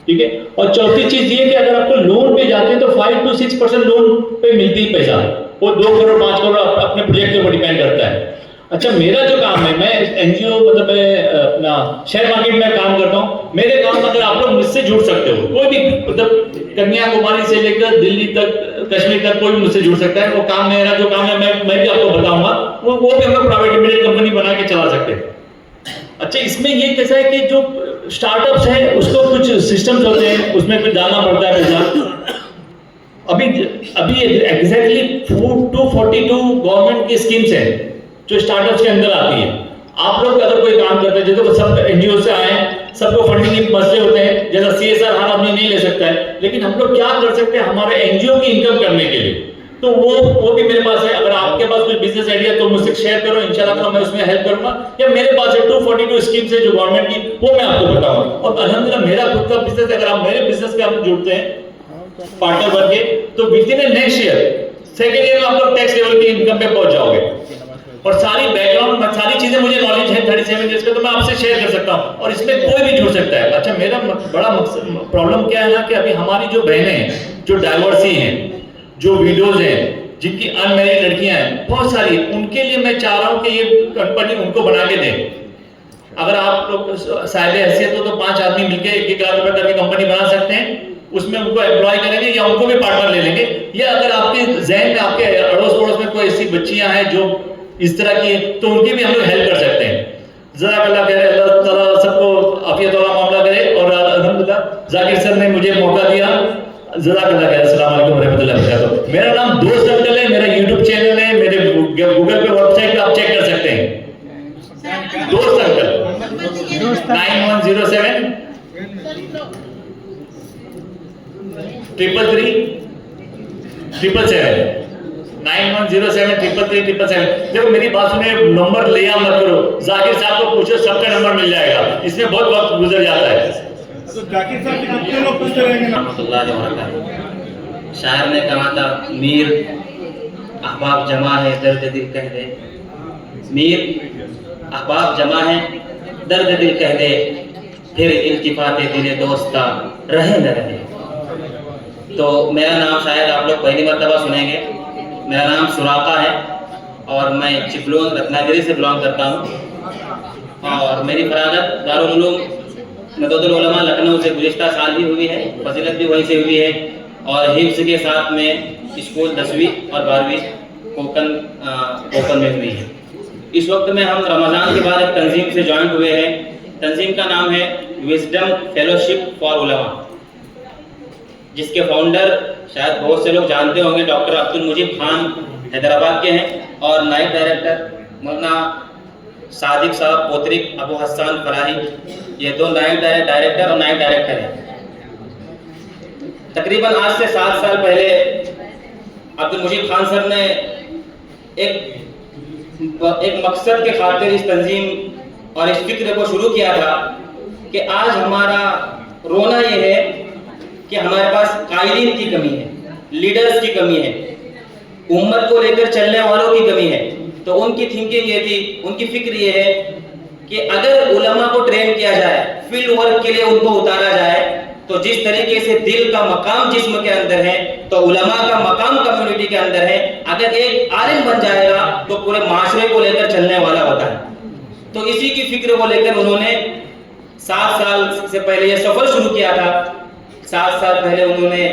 ठीक है। और चौथी चीज ये कि अगर आपको लोन पे जाते हैं तो 5 to 6% लोन पे मिलती है पैसा, वो 2 करोड़ 5 करोड़ अपने प्रोजेक्ट के ऊपर डिपेंड करता है। अच्छा, मेरा जो काम है, मैं एनजीओ मतलब मैं अपना शेयर मार्केट में काम करता हूँ। मेरे काम में अगर आप लोग मुझसे जुड़ सकते हो, कोई भी मतलब कन्याकुमारी से लेकर दिल्ली तक, कश्मीर तक कोई भी मुझसे जुड़ सकता है। वो काम मेरा जो काम है मैं भी आपको बताऊंगा, वो भी हम लोग प्राइवेट लिमिटेड कंपनी बना के चला सकते हैं। अच्छा, इसमें ये कैसा है कि जो स्टार्टअप्स है उसको कुछ सिस्टम्स होते हैं, उसमें कुछ डालना पड़ता है पैसा। अभी एग्जैक्टली 242 गवर्नमेंट की स्कीम्स है जो स्टार्टअप्स के अंदर आती है। आप लोग अगर कोई काम करते हैं, जैसे सब एनजीओ से आए, सबको फंडिंग के मसले होते हैं, जैसा सीएसआर हर आदमी नहीं ले सकता है, लेकिन हम लोग क्या कर सकते हैं हमारे एनजीओ की इनकम करने के लिए, तो वो भी मेरे पास है। अगर आपके पास कोई बिजनेस आइडिया तो मुझसे शेयर करो, इंशाल्लाह मैं उसमें हेल्प करूंगा। या मेरे पास है 242 स्कीम्स है जो गवर्नमेंट की, वो मैं आपको बताऊंगा। और अल्हम्दुलिल्लाह मेरा खुद का बिजनेस, अगर आप मेरे बिजनेस के आप जुड़ते हैं पार्टनर बन के, तो with in next year, second year में आप लोग टैक्स लेवल की इनकम पे पहुंच जाओगे। और सारी बैकग्राउंड, सारी चीजें मुझे नॉलेज है 37 ईयर्स का, तो मैं आपसे शेयर कर सकता हूँ और इसमें कोई भी जुड़ सकता है। अच्छा, मेरा बड़ा प्रॉब्लम क्या है ना कि अभी हमारी जो बहनें हैं, जो डाइवर्सी हैं, जो विडोज हैं, जिनकी अनमैरिड लड़कियां हैं बहुत सारी, उनके लिए मैं चाह रहा हूँ कि ये कंपनी उनको बना के दें। अगर आप लोग साहिब हैसियत हो तो 5 आदमी मिलकर 1-1 लाख रुपए करके कंपनी बना सकते हैं, उसमें उनको एम्प्लॉय करेंगे या उनको भी पार्टनर ले लेंगे। या अगर आपके जहन में, आपके अड़ोस पड़ोस में कोई ऐसी बच्चियां हैं जो इस तरह की, तो उनकी भी हम लोग हेल्प कर सकते हैं। जज़ाकल्लाह खैर, अल्लाह ताला सबको आफियत वाला मामला करे। और अल्हम्दुलिल्लाह जाकिर सर ने मुझे मौका दिया, जज़ाकल्लाह खैर। अस्सलाम वालेकुम रहमतुल्लाहि व बरकातहू। मेरा नाम दोस्त अंकल है, मेरा यूट्यूब चैनल है, मेरे गूगल पे वेबसाइट पे आप चेक कर सकते हैं, दोस्त अंकल 9107 333 777 9107 333 777। देखो मेरी बात सुने, नंबर लिया मत करो, जाकिर साहब को पूछो, सबका नंबर मिल जाएगा, इसमें बहुत वक्त गुजर जाता है। तो जाकिर साहब के कितने लोग पूछते रहेंगे ना। शायर ने कहा था, मीर अहबाब जमा है दर्द दिल कह दे, मीर अहबाब जमा है दर्द दिल कह दे, फिर इल्तिफाते दिले दोस्ता रहे न रहे। तो मेरा नाम शायद आप लोग पहली मर्तबा सुनेंगे। मेरा नाम सुराका है और मैं चिपलोन रत्नागिरी से बिलोंग करता हूँ। और मेरी फरागत दारुल उलूम नदवतुल उलमा लखनऊ से गुज़िश्ता साल ही हुई है, फजीलत भी वहीं से हुई है। और हिफ्ज़ के साथ में स्कूल 10वीं और 12वीं कोकन में हुई है। इस वक्त में हम रमज़ान के बाद एक तंजीम से ज्वाइन हुए हैं। तंजीम का नाम है विजडम फेलोशिप फॉर उलमा, जिसके फाउंडर शायद बहुत से लोग जानते होंगे, डॉक्टर अब्दुल मुजीब खान हैदराबाद के हैं। और नायब डायरेक्टर मौलाना सादिक साहब पोतरिक अबू हसन फराही, ये 2 नायब डायरेक्टर और नायब डायरेक्टर हैं। तकरीबन आज से 7 साल पहले अब्दुल मुजीब खान सर ने एक मकसद के खातिर इस तंजीम और इस फिक्र को शुरू किया था कि आज हमारा रोना ये है कि हमारे पास कायदीन की कमी है, लीडर्स की कमी है, उम्मत को लेकर चलने वालों की कमी है। तो उनकी थिंकिंग ये थी, उनकी फिक्र ये है कि अगर उलमा को ट्रेन किया जाए, फील्ड वर्क के लिए उनको उतारा जाए, तो जिस तरीके से दिल का मकाम जिस्म के अंदर है, तो उलमा का मकाम कम्युनिटी के अंदर है। अगर एक आलिम बन जाएगा तो पूरे माशरे को लेकर चलने वाला होता है। तो इसी की फिक्र को लेकर उन्होंने 7 साल से पहले यह सफर शुरू किया था। 7 साल पहले उन्होंने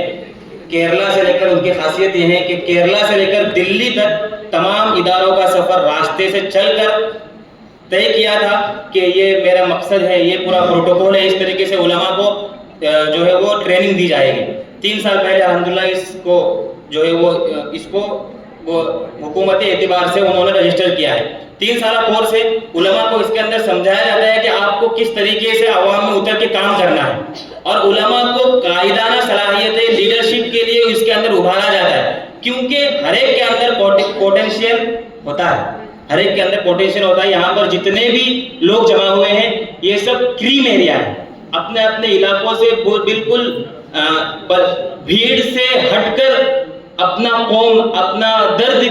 केरला से लेकर, उनकी खासियत यह है कि केरला से लेकर दिल्ली तक तमाम इदारों का सफर रास्ते से चलकर तय किया था कि ये मेरा मकसद है, ये पूरा प्रोटोकॉल है, इस तरीके से उलमा को जो है वो ट्रेनिंग दी जाएगी। 3 साल पहले अल्हम्दुलिल्लाह इसको जो है वो हुकूमती एतबार से उन्होंने रजिस्टर किया है। 3 साल कोर्स है। उलमा को इसके अंदर समझाया जाता है कि आपको किस तरीके से आवाम में उतर के काम करना है, और उलमा को कायदाना सलाहियतें लीडरशिप के लिए इसके अंदर उभारा जाता है, क्योंकि हर एक के अंदर पोटेंशियल होता है, हर एक के अंदर पोटेंशियल होता है। यहाँ पर जितने भी लोग जमा हुए हैं ये सब क्रीम एरिया है, अपने अपने इलाकों से बिल्कुल भीड़ से हटकर अपना कौम, अपना दर्द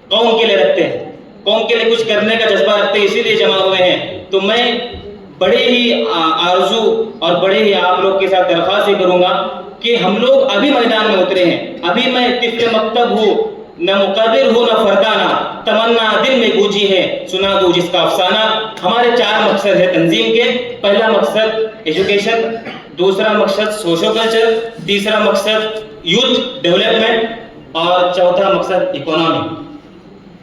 कौम के लिए रखते हैं, कौम के लिए कुछ करने का जज्बा रखते हैं, इसीलिए जमा हुए हैं। तो मैं बड़े ही आरजू और बड़े ही आप लोग के साथ दरख्वास्त ही करूंगा कि हम लोग अभी मैदान में उतरे हैं। अभी मैं तिफ्ल मकतब हूँ, न मुकर्रिर हूँ न फरदाना, तमन्ना दिल में गूंजी है, सुना दो जिसका अफसाना। हमारे 4 मकसद है तंजीम के। पहला मकसद एजुकेशन, दूसरा मकसद सोशल कल्चर, तीसरा मकसद यूथ डेवलपमेंट और चौथा मकसद इकोनॉमी।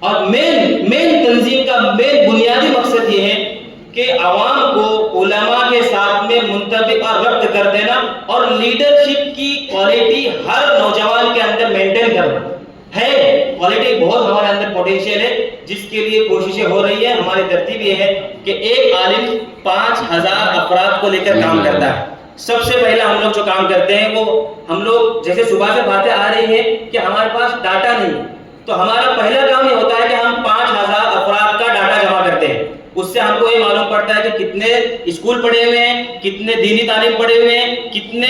और मेन तंजीम का मेन बुनियादी मकसद ये है कि आवाम को उलमा के साथ में मुंतबिक और रब्त कर देना और लीडरशिप की क्वालिटी हर नौजवान के अंदर मेंटेन करना है। क्वालिटी बहुत हमारे अंदर पोटेंशियल है, जिसके लिए कोशिशें हो रही है। हमारी तरतीब ये है कि एक आलिम 5000 अफराद को लेकर काम करता है। सबसे पहला हम लोग जो काम करते हैं वो हम लोग, जैसे सुबह से बातें आ रही है कि हमारे पास डाटा नहीं, तो हमारा पहला काम ये होता है कि हम 5000 अफराद का डाटा जमा करते हैं। उससे हमको ये मालूम पड़ता है कि कितने स्कूल पढ़े हुए हैं, कितने दीनी तालीम पढ़े हुए हैं, कितने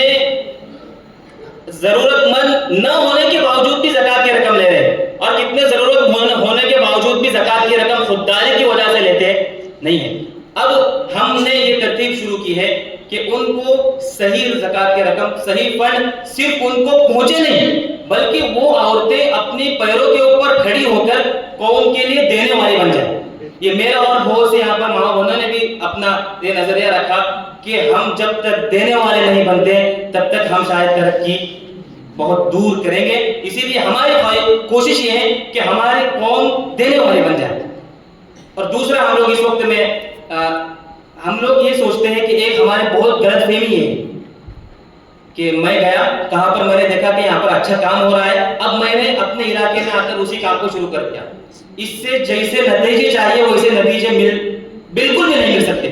जरूरतमंद न होने के बावजूद भी ज़कात की रकम ले रहे हैं, और कितने जरूरत होने के बावजूद भी ज़कात की रकम खुददारी की वजह से लेते नहीं है। अब हमने ये तरतीब शुरू की है कि उनको सही ज़कात की रकम, सही फंड सिर्फ उनको पहुंचे नहीं, बल्कि वो औरतें अपनी पैरों के ऊपर खड़ी होकर कौम के लिए देने वाली बन जाए। ये मेरा और बहुत से यहाँ पर माँ बहनों ने भी अपना ये नजरिया रखा कि हम जब तक देने वाले नहीं बनते तब तक हम शायद तरक्की बहुत दूर करेंगे। इसीलिए हमारी कोशिश ये है कि हमारी कौम देने वाली बन जाए। और दूसरा, हम लोग इस वक्त में हम लोग ये सोचते हैं कि एक हमारे बहुत गलतफहमी है कि मैं गया कहाँ पर, मैंने देखा कि यहाँ पर अच्छा काम हो रहा है, अब मैंने अपने इलाके में आकर उसी काम को शुरू कर दिया। इससे जैसे नतीजे चाहिए वैसे नतीजे बिल्कुल भी नहीं मिल सकते।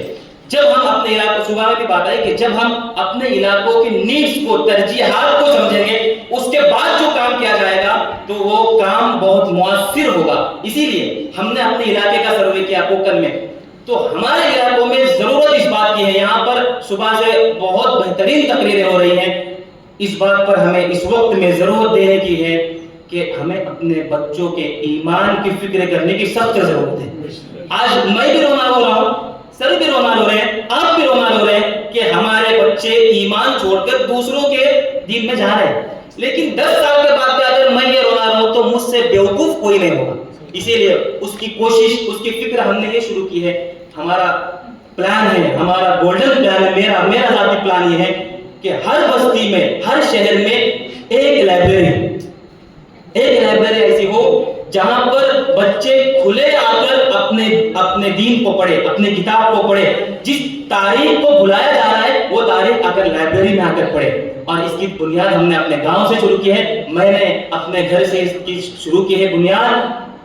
जब हम अपने इलाकों, सुबह में भी बात आई कि जब हम अपने इलाकों की नीड्स को, तरजीहात को समझेंगे, उसके बाद जो काम किया जाएगा तो वो काम बहुत मुअस्सिर होगा। इसीलिए हमने अपने इलाके का सर्वे किया कोकन में, तो हमारे इलाकों में जरूरत इस बात की है, यहाँ पर सुबह से बहुत बेहतरीन तकरीरें हो रही हैं, इस बात पर हमें इस वक्त में जरूरत देने की है कि हमें अपने बच्चों के ईमान की फिक्र करने की सख्त जरूरत है। आज मैं भी रोना रो रहा हूँ, सभी भी रोना रो रहे हैं, आप भी रोना रो रहे हैं कि हमारे बच्चे ईमान छोड़कर दूसरों के दीन में जा रहे हैं। लेकिन 10 साल के बाद अगर मैं ये रोना रहा हूँ तो मुझसे बेवकूफ कोई नहीं होगा। इसीलिए उसकी कोशिश, उसकी फिक्र हमने ये शुरू की है। हमारा प्लान है, हमारा गोल्डन प्लान है, मेरा जाती प्लान ये है कि हर बस्ती में, हर शहर में एक लाइब्रेरी ऐसी हो जहां पर बच्चे खुले आकर अपने दीन को पढ़े, अपने किताब को पढ़े। जिस तारीख को भुलाया जा रहा है वो तारीख आकर लाइब्रेरी में आकर पढ़े। और इसकी बुनियाद हमने अपने गांव से शुरू की है, मैंने अपने घर से इसकी शुरू की है बुनियाद।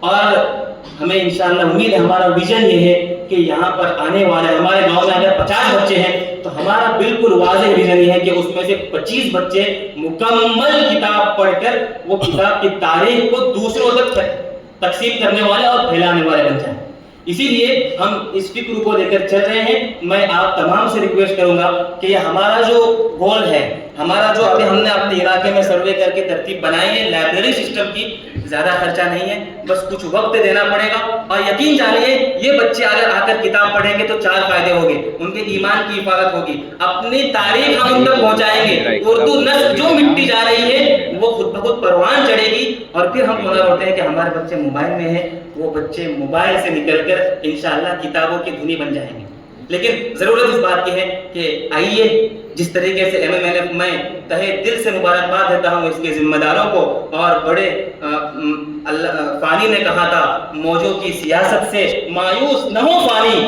और हमें इंशाअल्लाह उम्मीद है, हमारा विजन ये है कि यहाँ पर आने वाले हमारे गांव में अगर 50 बच्चे हैं तो हमारा बिल्कुल वाज़ेह विजन ये है कि उसमें से 25 बच्चे मुकम्मल किताब पढ़कर वो किताब की तारीख को दूसरों तक तकसीम करने वाले और फैलाने वाले बन जाएं। इसीलिए हम इस फिक्र को लेकर चल रहे हैं। मैं आप तमाम से रिक्वेस्ट करूंगा कि ये हमारा जो गोल है, हमारा जो अभी हमने अपने इलाके में सर्वे करके तरतीब बनाई है, लाइब्रेरी सिस्टम की, ज्यादा खर्चा नहीं है, बस कुछ वक्त देना पड़ेगा। और यकीन जानिए ये बच्चे अगर आकर किताब पढ़ेंगे तो 4 फायदे होंगे। उनके ईमान की हिफाजत होगी, अपनी तारीख हम उन तक पहुंचाएंगे, उर्दू नस्ल जो मिटती जा रही है वो खुद ब खुद परवान चढ़ेगी। और फिर हम बोला होते हैं कि हमारे बच्चे मोबाइल में है, वो बच्चे मोबाइल से निकलकर इंशाअल्लाह किताबों की धुनी बन जाएंगे। लेकिन जरूरत इस बात की है कि आइए, जिस तरीके से MMNF में तहे दिल से मुबारकबाद देता हूँ इसके जिम्मेदारों को। और बड़े फानी ने कहा था, मौजों की सियासत से मायूस न हो फानी,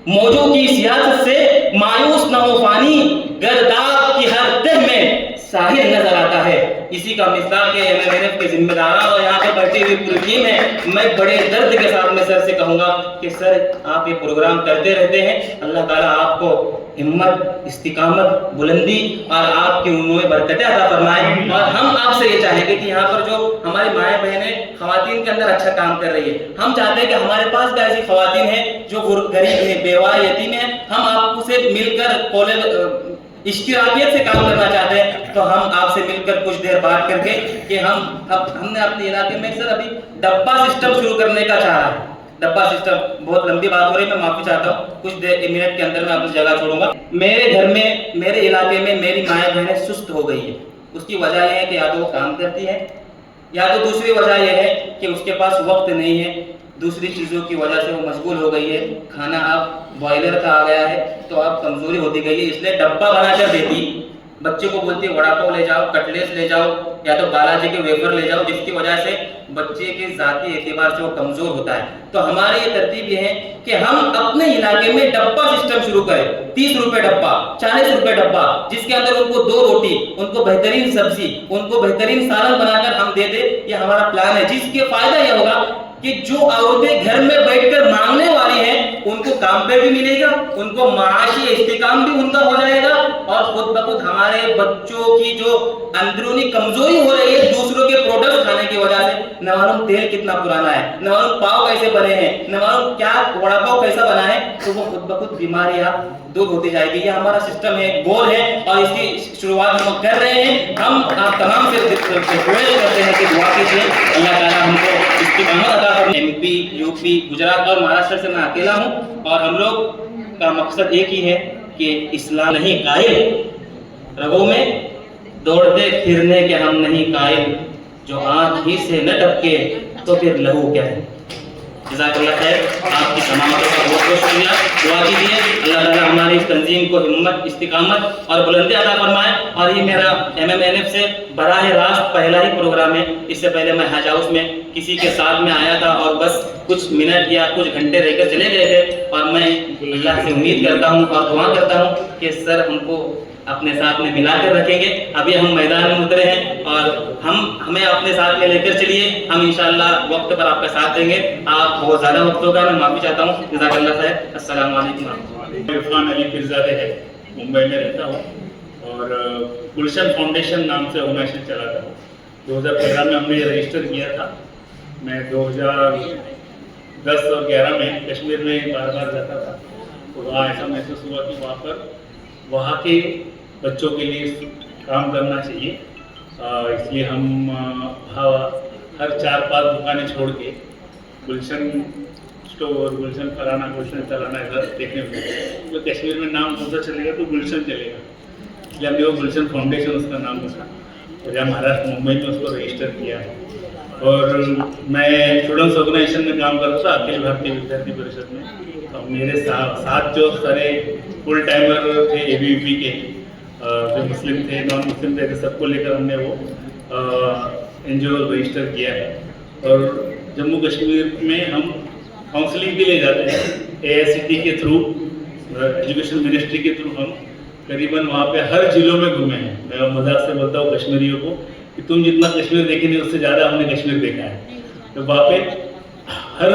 मौजों की सियासत से मायूस न हो फानी, गर्दाब की हर तह में साहिर नजर आता है। इसी का मिसाल के MMNF के जिम्मेदार और यहाँ पे बैठी हुई पूरी टीम है। मैं बड़े दर्द के साथ में सर से कहूँगा कि सर आप ये प्रोग्राम करते रहते हैं, अल्लाह ताला आपको हिम्मत, इस्तिकामत, बुलंदी और आपकी उम्र में बरकतें अता फरमाए। और हम आपसे ये चाहेंगे कि यहाँ पर जो हमारी माएँ बहनें खवातीन के अंदर अच्छा काम कर रही है, हम चाहते हैं कि हमारे पास भी ऐसी खवातीन हैं जो गरीब हैं, बेवा, यतीम हैं, हम आपसे मिलकर कॉलेज इश्तिराकियत से काम करना चाहते हैं, तो हम आपसे मिलकर कुछ देर बात करके कि हमने अपने इलाके में सर अभी डब्बा सिस्टम शुरू करने का चाहा है। डब्बा सिस्टम, बहुत लंबी बात हो रही है, मैं माफी चाहता हूँ, कुछ देर मिनट के अंदर मैं आपको जगह छोड़ूंगा। मेरे घर में, मेरे इलाके में मेरी माएँ बहनें सुस्त हो गई है। उसकी वजह यह है कि या तो वो काम करती है, या तो दूसरी वजह यह है कि उसके पास वक्त नहीं है, दूसरी चीज़ों की वजह से वो मशगूल हो गई है। खाना अब बॉयलर का आ गया है तो अब कमज़ोरी होती गई है, इसलिए डब्बा बनाकर देती, बच्चे को बोलती है वड़ा पाव ले जाओ, कटलेट ले जाओ, या तो बालाजी के वेफर ले जाओ, जिसकी वजह से बच्चे के ज़ाती एतबार से वो कमज़ोर होता है। तो हमारी ये तरतीब ये है कि हम अपने इलाके में डब्बा सिस्टम शुरू करें। 30 रुपए डब्बा, 40 रुपए डब्बा, जिसके अंदर उनको 2 रोटी, उनको बेहतरीन सब्जी, उनको बेहतरीन सालन बनाकर हम दे दे। ये हमारा प्लान है, जिसके फायदा ये होगा कि जो औरतें घर में बैठकर मांगने वाली हैं उनको काम पे भी मिलेगा, उनको माशी इस्तेकाम भी उनका हो जाएगा, और खुद ब खुद हमारे बच्चों की जो अंदरूनी कमजोरी हो रही है दूसरों के प्रोडक्ट खाने की वजह से, न मालूम तेल कितना पुराना है, न मालूम पाव कैसे बने हैं, न मालूम क्या वड़ा पाव कैसा बना है, तो वो खुद ब खुद बीमारियां दूर होती जाएगी। ये हमारा सिस्टम है, गोल है, और इसकी शुरुआत हम कर रहे हैं। हम आप तमाम से रिक्वेस्ट करते हैं कि दुआ कीजिए, अल्लाह ताला हमको इस्तिकामत अता फरमाए। एमपी, यूपी, गुजरात और महाराष्ट्र से मैं अकेला हूँ, और हम लोग का मकसद एक ही है कि इस्लाम नहीं कायल, रगों में दौड़ते फिरने के हम नहीं कायल, जो आँख ही से न टपके तो फिर लहू क्या है। जज़ाकल्लाह खैर, आपकी समाअतों का बहुत बहुत शुक्रिया। दुआ कीजिए अल्लाह ताला हमारी इस तंजीम को हिम्मत, इस्तिकामत और बुलंदी अता फरमाए। और ये मेरा MMNF से बराह रास्त पहला ही प्रोग्राम है। इससे पहले मैं हज हाउस में किसी के साथ में आया था और बस कुछ मिनट या कुछ घंटे रहकर चले गए थे, और मैं अल्लाह से उम्मीद करता हूँ और दुआ करता हूँ कि सर हमको अपने साथ में मिलाकर रखेंगे। अभी हम मैदान में उतरे हैं और हमें अपने साथ में लेकर चलिए, हम इंशाअल्लाह वक्त पर आपका साथ देंगे। आप बहुत ज़्यादा वक्त होगा, मैं माफ़ी चाहता हूँ। जज़ाकल्लाह खैर, अस्सलाम वालेकुम। इरफान अली फिरजादे है, मुंबई में रहता हूँ, और गुलशन फाउंडेशन नाम से ऑर्गेनाइजेशन चलाता हूँ। 2015 में हमने ये रजिस्टर किया था। मैं 2010 और 11 में कश्मीर में बार बार जाता था, तो वहाँ ऐसा महसूस हुआ कि वहाँ के बच्चों के लिए काम करना चाहिए। इसलिए हम हर 4-5 दुकानें छोड़ के गुलशन स्टोर, गुलशन फलाना, गुलशन फलाना ऐसा देखने में, तो कश्मीर में नाम कौन सा चलेगा तो गुलशन चलेगा, इसलिए हमने वो गुलशन फाउंडेशन उसका नाम रखा, और जहाँ महाराष्ट्र मुंबई में उसको रजिस्टर किया है। और मैं स्टूडेंट्स ऑर्गेनाइजेशन में काम करता था, अखिल भारतीय विद्यार्थी परिषद में। तो मेरे साथ जो सारे फुल टाइमर थे ABVP के, जो मुस्लिम थे, नॉन मुस्लिम थे, सबको लेकर हमने वो NGO रजिस्टर किया है। और जम्मू कश्मीर में हम काउंसलिंग भी ले जाते हैं AICT के थ्रू, एजुकेशन मिनिस्ट्री के थ्रू। हम करीबन वहाँ पे हर जिलों में घूमे हैं। मैं मजाक से बोलता हूँ कश्मीरियों को कि तुम जितना कश्मीर देखे नहीं उससे ज़्यादा हमने कश्मीर देखा है। तो वहाँ पे हर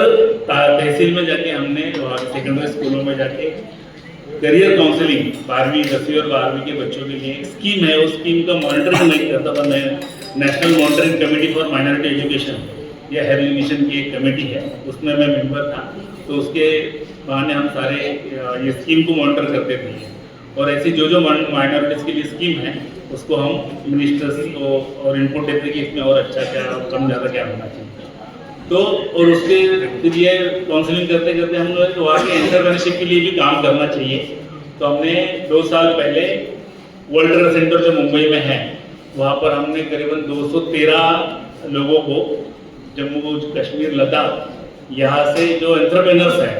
तहसील में जाके हमने, वहाँ सेकेंडरी स्कूलों में जाके करियर काउंसलिंग 12वीं, 10वीं और 12वीं के बच्चों के लिए एक स्कीम है, उस स्कीम का मॉनिटरिंग नहीं करता था मैं। National monitoring committee for minority education, या हेल्थ मिशन की एक कमेटी है, उसमें मैं मेंबर था। तो उसके बहाने हम सारे ये स्कीम को मॉनिटर करते थे, और ऐसी जो माइनॉरिटीज़ के लिए स्कीम है उसको हम मिनिस्टर्स को और इनपुट देते कि इसमें और अच्छा क्या, कम ज़्यादा क्या होना चाहिए। तो और उसके फिर ये काउंसलिंग करते करते हम लोग वहाँ के एंटरप्रेन्योरशिप के लिए भी काम करना चाहिए। तो हमने 2 साल पहले वर्ल्ड ट्रेड सेंटर जो मुंबई में है, वहाँ पर हमने करीबन 213 लोगों को, जम्मू कश्मीर लद्दाख, यहाँ से जो एंटरप्रेन्योर्स हैं,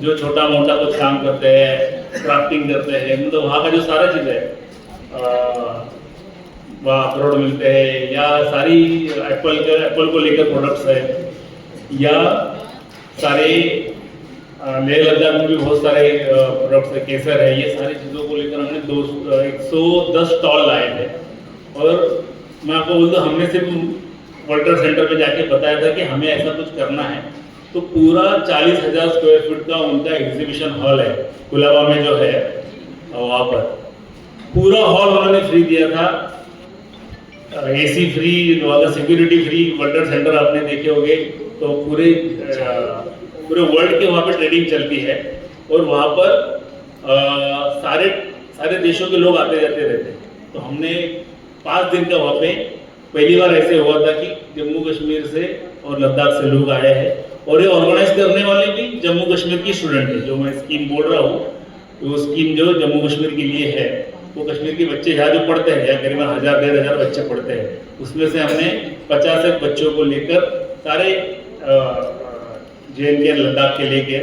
जो छोटा मोटा कुछ काम करते हैं, क्राफ्टिंग करते हैं, मतलब वहाँ का जो सारा चीज़ है वहाँ अप्रोड मिलते हैं, या सारी एप्पल को लेकर प्रोडक्ट्स है, या सारे लेह लद्दाख में भी बहुत सारे प्रोडक्ट्स है, केसर है, ये सारी चीज़ों को लेकर हमने 110 स्टॉल लाए थे। और मैं आपको बोलता हूँ, हमने सिर्फ वर्ल्ड ट्रेड सेंटर पे जाके बताया था कि हमें ऐसा कुछ करना है, तो पूरा 40,000 स्क्वायर फीट का उनका एग्जीबिशन हॉल है कुलाबा में जो है, वहाँ पर पूरा हॉल उन्होंने फ्री दिया था, AC फ्री, वहाँ का security free. World trade centre आपने देखे होंगे, तो पूरे वर्ल्ड के वहाँ पर ट्रेडिंग चलती है, और वहाँ पर सारे सारे देशों के लोग आते जाते रहते हैं। तो हमने 5 दिन का वहाँ पे पहली बार ऐसे हुआ था कि जम्मू कश्मीर से और लद्दाख से लोग आए हैं, और ये ऑर्गेनाइज करने वाले भी जम्मू कश्मीर की स्टूडेंट है। जो मैं स्कीम बोल रहा हूँ, वो स्कीम जो जम्मू कश्मीर के लिए है, वो कश्मीर के बच्चे यहाँ जो पढ़ते हैं, यहाँ करीबन 1000-1500 बच्चे पढ़ते हैं, उसमें से हमने 50 बच्चों को लेकर सारे JNK लद्दाख के लेके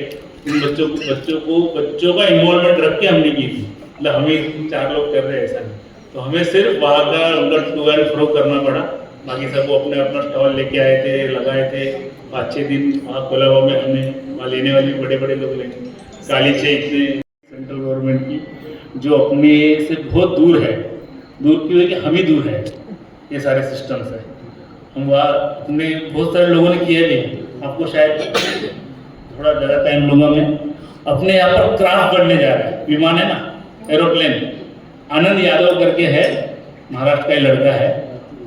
इन बच्चों का इन्वॉल्वमेंट रख के हमने की थी। मतलब हमें 4 लोग कर रहे हैं ऐसा नहीं, तो हमें सिर्फ वहाँ का उनका टू एंड फ्रो करना पड़ा। बाकी सब वो अपने अपना स्टॉल लेके आए थे, लगाए थे। 5-6 दिन वहाँ कोलाबा में हमने वहाँ लेने वाले बड़े बड़े लोग लेंगे। काली चेक से सेंट्रल गवर्नमेंट की जो अपने से बहुत दूर है, दूर क्यों है कि हम ही दूर है, ये सारे सिस्टम से हम वहाँ अपने बहुत सारे लोगों ने किए भी। आपको शायद थोड़ा ज़्यादा टाइम लूँगा मैं। अपने यहाँ पर क्राफ्ट करने जा रहे हैं, विमान है ना, एरोप्लेन। आनंद यादव करके है, महाराष्ट्र का ही लड़का है।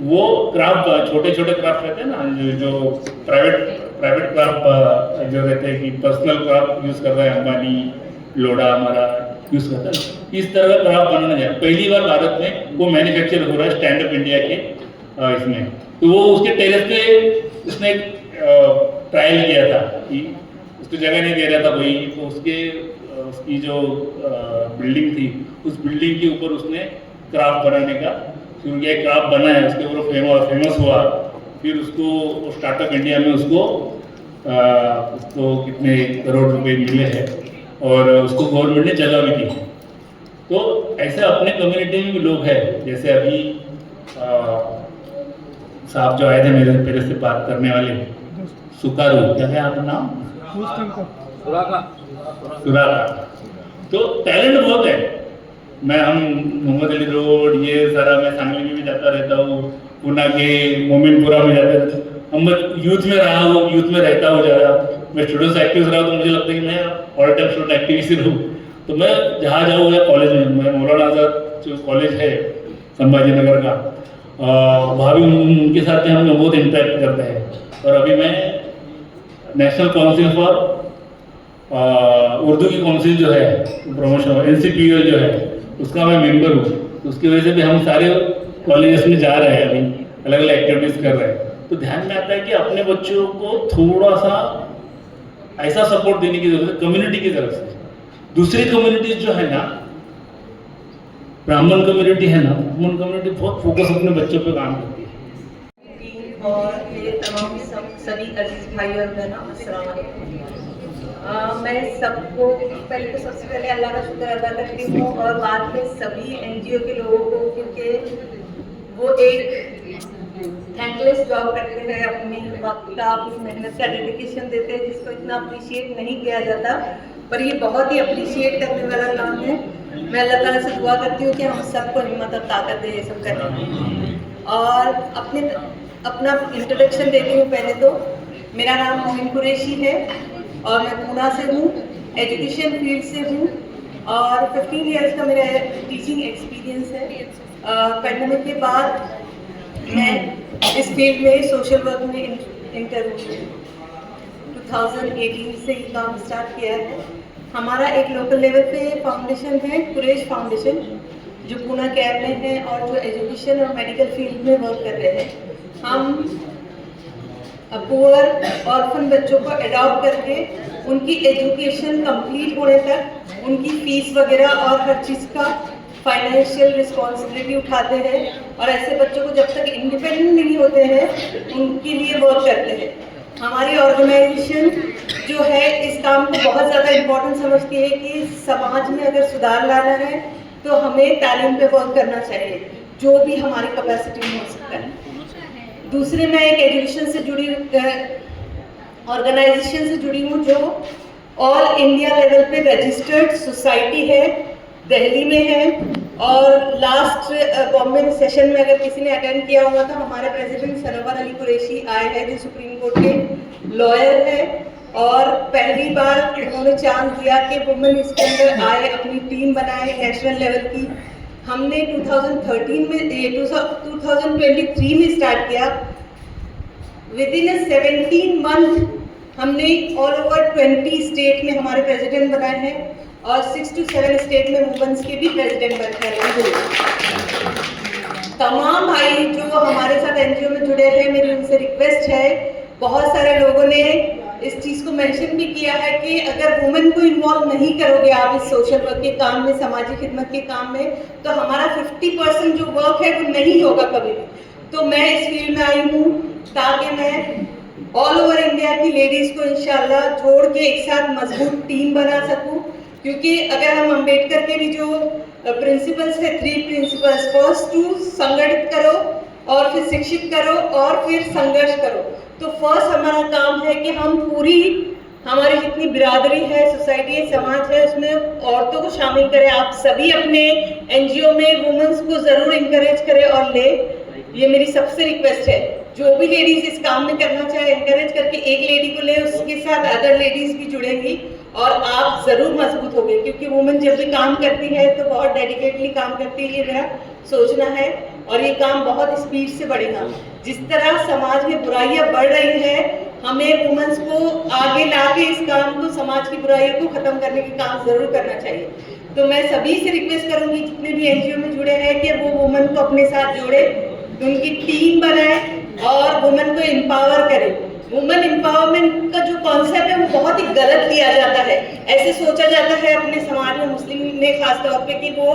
वो क्राफ्ट छोटे छोटे क्राफ्ट रहते हैं ना, जो प्राइवेट क्राफ्ट जो रहते हैं कि पर्सनल क्राफ्ट यूज़ कर रहे हैं, अंबानी, लोढ़ा हमारा यूज़ करता है। इस तरह का क्राफ्ट बनाना जाए, पहली बार भारत में वो मैन्युफैक्चर हो रहा है स्टैंड अप इंडिया के इसमें। तो वो उसके टेरेस पे उसने ट्रायल किया था कि उसको जगह नहीं दे रहा था कोई, तो उसकी जो बिल्डिंग थी, उस बिल्डिंग के ऊपर उसने क्राफ्ट बनाने का शुरू किया। क्राफ्ट बना है, उसके ऊपर फेमस हुआ। फिर उसको स्टार्टअप इंडिया में उसको कितने करोड़ रुपए मिले हैं, और उसको गवर्नमेंट ने जगह भी दी। तो ऐसे अपने कम्युनिटी में भी लोग हैं, जैसे अभी साहब जो आए थे मेरे से बात करने वाले, सुकारू, क्या है आपका नाम? सुरागा। तो टैलेंट बहुत है। हम मोहम्मद अली रोड, ये सारा, मैं सांगली में भी जाता रहता हूँ, पुणे के मोमिनपुरा में जाता रहता हूँ। हम यूथ में रहा हूँ, यूथ में रहता हूँ ज़्यादा। मैं स्टूडेंट्स एक्टिव रहा हूँ, तो मुझे लगता है कि मैं ऑल टाइम स्टूडेंट एक्टिविस्ट रहूँ। तो मैं जहाँ जाऊँ या कॉलेज में, मैं मौलाना आज़ाद जो कॉलेज है संभाजी नगर का, वहाँ भी उनके साथ हम बहुत इंटरेक्ट करते हैं। और अभी मैं नेशनल काउंसिल फॉर उर्दू की काउंसिल जो है प्रमोशन, NCPO जो है, उसका मैं मेंबर हूँ। तो उसकी वजह से भी हम सारे कॉलेजेस में जा रहे हैं, अभी अलग अलग एक्टिविटीज़ कर रहे हैं। तो ध्यान में आता है कि अपने बच्चों को थोड़ा सा ऐसा सपोर्ट देने की जरूरत है कम्युनिटी की तरफ से। दूसरी कम्युनिटीज जो है ना, ब्राह्मण कम्युनिटी है ना, ब्राह्मण कम्युनिटी बहुत फोकस अपने बच्चों पे काम करती है। और मेरे तमाम सभी अजीज भाई और बहनों, अस्सलाम वालेकुम। मैं सबको पहले तो सबसे पहले अल्लाह का शुक्र अदा करती हूँ, और बाद में सभी NGO के लोगों को, क्योंकि वो एक थैंकलेस जॉब करते हैं, अपनी वक्त का, अपनी मेहनत का डेडिकेशन देते हैं, जिसको इतना अप्रिशिएट नहीं किया जाता, पर ये बहुत ही अप्रिशिएट करने वाला काम है। मैं अल्लाह ताला से दुआ करती हूँ कि हम सबको हिम्मत और ताकत दे ये सब करने की। और अपना इंट्रोडक्शन देती हूँ। पहले तो मेरा नाम मोहिन कुरैशी है और मैं पूना से हूँ, एजुकेशन फील्ड से हूँ, और 15 इयर्स का मेरा टीचिंग एक्सपीरियंस है। पैंडेमिक के बाद मैं इस फील्ड में सोशल वर्क में इंटर हुई। 2018 से ये काम स्टार्ट किया है। हमारा एक लोकल लेवल पे फाउंडेशन है, कुरैश फाउंडेशन, जो पूना कैब में है और जो एजुकेशन और मेडिकल फील्ड में वर्क कर रहे हैं। हम पुअर ऑर्फन बच्चों को अडॉप्ट करके उनकी एजुकेशन कंप्लीट होने तक उनकी फीस वगैरह और हर चीज़ का फाइनेंशियल रिस्पॉन्सिबिलिटी उठाते हैं, और ऐसे बच्चों को जब तक इंडिपेंडेंट नहीं होते हैं उनके लिए वर्क करते हैं। हमारी ऑर्गेनाइजेशन जो है इस काम को बहुत ज़्यादा इम्पोर्टेंट समझती है कि समाज में अगर सुधार लाना है तो हमें तालीम पे वर्क करना चाहिए, जो भी हमारी कैपेसिटी में हो सकता है। दूसरे, मैं एक एजुकेशन से जुड़ी ऑर्गेनाइजेशन से जुड़ी हूँ जो ऑल इंडिया लेवल पे रजिस्टर्ड सोसाइटी है, दिल्ली में है। और लास्ट बॉम्बे में सेशन में अगर किसी ने अटेंड किया होगा तो हमारे प्रेसिडेंट सरोवर अली कुरैशी आए हैं, जो सुप्रीम कोर्ट के लॉयर है, और पहली बार उन्होंने चांस दिया कि वुमेन इसके अंदर आए, अपनी टीम बनाए नेशनल लेवल की। हमने 2023 में स्टार्ट किया। विदिन 17 मंथ हमने ऑल ओवर 20 स्टेट में हमारे प्रेसिडेंट बनाए हैं, और 6 to 7 स्टेट में वुमेन्स के भी प्रेसिडेंट बनते हैं। तमाम भाई जो हमारे साथ एनजीओ में जुड़े हैं, मेरी उनसे रिक्वेस्ट है, बहुत सारे लोगों ने इस चीज़ को मेंशन भी किया है कि अगर वुमेन को इन्वॉल्व नहीं करोगे आप इस सोशल वर्क के काम में, सामाजिक खिदमत के काम में, तो हमारा 50% जो वर्क है वो नहीं होगा कभी भी। तो मैं इस फील्ड में आई हूँ ताकि मैं ऑल ओवर इंडिया की लेडीज़ को इंशाल्लाह जोड़ के एक साथ मजबूत टीम बना सकूँ, क्योंकि अगर हम अम्बेडकर के भी जो प्रिंसिपल्स है, 3 प्रिंसिपल्स, फर्स्ट टू संगठित करो और फिर शिक्षित करो और फिर संघर्ष करो। तो फर्स्ट हमारा काम है कि हम पूरी हमारी जितनी बिरादरी है, सोसाइटी है, समाज है, उसमें औरतों को शामिल करें। आप सभी अपने एनजीओ में वुमेन्स को ज़रूर इंकरेज करें और ले, ये मेरी सबसे रिक्वेस्ट है। जो भी लेडीज़ इस काम में करना चाहे इंकरेज करके एक लेडी को ले, उसके साथ अदर लेडीज़ भी जुड़ेंगी और आप ज़रूर मजबूत होंगे, क्योंकि वुमेन जब भी काम करती है तो बहुत डेडिकेटली काम करती है, ये मेरा सोचना है। और ये काम बहुत स्पीड से बढ़ेगा। जिस तरह समाज में बुराइयां बढ़ रही है, हमें वुमेन्स को आगे लाके इस काम को, समाज की बुराइयों को खत्म करने का काम जरूर करना चाहिए। तो मैं सभी से रिक्वेस्ट करूंगी जितने भी एनजीओ में जुड़े हैं कि वो वुमेन को अपने साथ जोड़े, उनकी टीम बनाए और वुमेन को एम्पावर करें। वुमेन एम्पावरमेंट का जो कॉन्सेप्ट है वो बहुत ही गलत लिया जाता है। ऐसे सोचा जाता है अपने समाज में, मुस्लिम में खास तौर पे, कि वो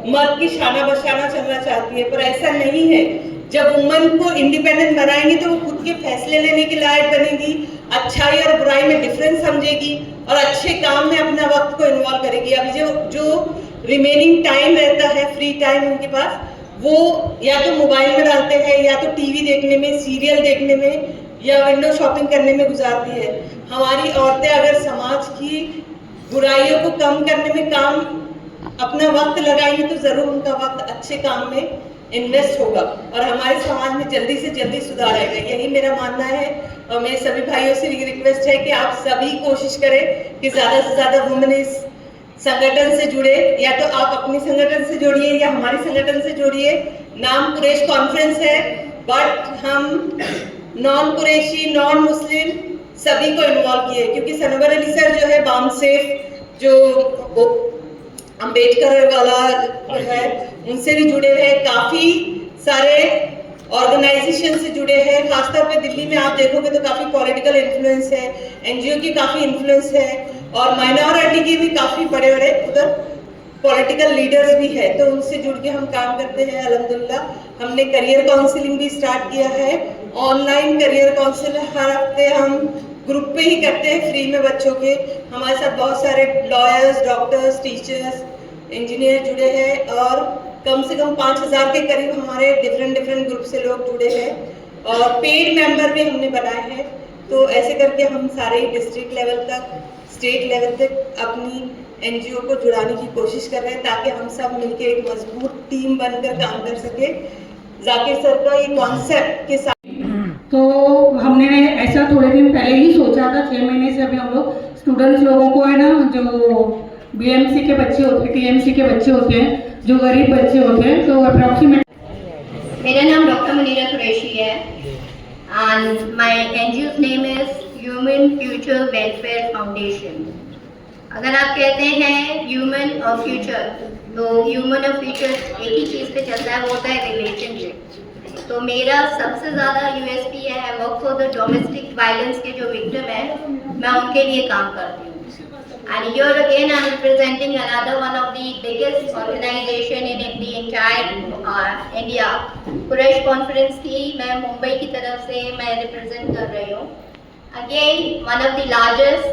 मर्द की शाना बशाना चलना चाहती है, पर ऐसा नहीं है। जब वुमेन को इंडिपेंडेंट बनाएंगे तो वो खुद के फैसले लेने के लायक बनेगी, अच्छाई और बुराई में डिफरेंस समझेगी और अच्छे काम में अपना वक्त को इन्वॉल्व करेगी। अभी जो रिमेनिंग टाइम रहता है, फ्री टाइम उनके पास, वो या तो मोबाइल में डालते हैं या तो टीवी देखने में, सीरियल देखने में या विंडो शॉपिंग करने में गुजारती है। हमारी औरतें अगर समाज की बुराइयों को कम करने में काम अपना वक्त लगाएंगी तो ज़रूर उनका वक्त अच्छे काम में इन्वेस्ट होगा और हमारे समाज में जल्दी से जल्दी सुधार आएगा। यही मेरा मानना है और मेरे सभी भाइयों से रिक्वेस्ट है कि आप सभी कोशिश करें कि ज़्यादा से ज़्यादा वुमेन इस संगठन से जुड़े, या तो आप अपने संगठन से जोड़िए या हमारे संगठन से जोड़िए। नाम कुरैश कॉन्फ्रेंस है, बट हम नॉन कुरैशी, नॉन मुस्लिम सभी को इन्वॉल्व किए, क्योंकि सनवर अली सर जो है बामसेफ, जो अम्बेडकर वाला है, उनसे भी जुड़े हुए हैं, काफ़ी सारे ऑर्गेनाइजेशन से जुड़े हैं। खासतौर पे दिल्ली में आप देखोगे तो काफ़ी पॉलिटिकल इन्फ्लुएंस है, एनजीओ की काफ़ी इन्फ्लुएंस है और माइनॉरिटी की भी काफ़ी बड़े बड़े उधर पॉलिटिकल लीडर्स भी है, तो उनसे जुड़ के हम काम करते हैं। अल्हम्दुलिल्लाह हमने करियर काउंसलिंग भी स्टार्ट किया है, ऑनलाइन करियर काउंसलिंग हर हफ्ते हम ग्रुप पे ही करते हैं फ्री में बच्चों के। हमारे साथ बहुत सारे लॉयर्स, डॉक्टर्स, टीचर्स, इंजीनियर जुड़े हैं और कम से कम 5000 के करीब हमारे डिफरेंट ग्रुप से लोग जुड़े हैं और पेड मेंबर भी हमने बनाए हैं। तो ऐसे करके हम सारे डिस्ट्रिक्ट लेवल तक, स्टेट लेवल तक अपनी एनजीओ को जुड़ाने की कोशिश कर रहे हैं ताकि हम सब मिलकर एक मजबूत टीम बनकर काम कर सके। जाकिर सर का ये कॉन्सेप्ट के साथ तो हमने ऐसा थोड़े दिन पहले ही सोचा था, 6 महीने से अभी हम लोग स्टूडेंट्स लोगों को है ना, जो बीएमसी के बच्चे होते हैं, टीएमसी के बच्चे होते हैं, जो गरीब बच्चे होते हैं, तो अप्रॉक्सीमेट। मेरा नाम डॉक्टर मुनीरा कुरैशी है and my NGO name is human future welfare foundation. अगर आप कहते हैं ह्यूमन और फ्यूचर, तो ह्यूमन और फ्यूचर एक ही चीज़ पे चलता है, वो होता है रिलेशनशिप। तो मेरा सबसे ज़्यादा यूएसपी है work for the domestic violence के जो विक्टिम है, मैं उनके लिए काम करती हूँ। And here again I am representing another one of the biggest organization in the entire India. Quraish conference की मैं मुंबई की तरफ से मैं रिप्रेजेंट कर रही हूँ। Again one of the largest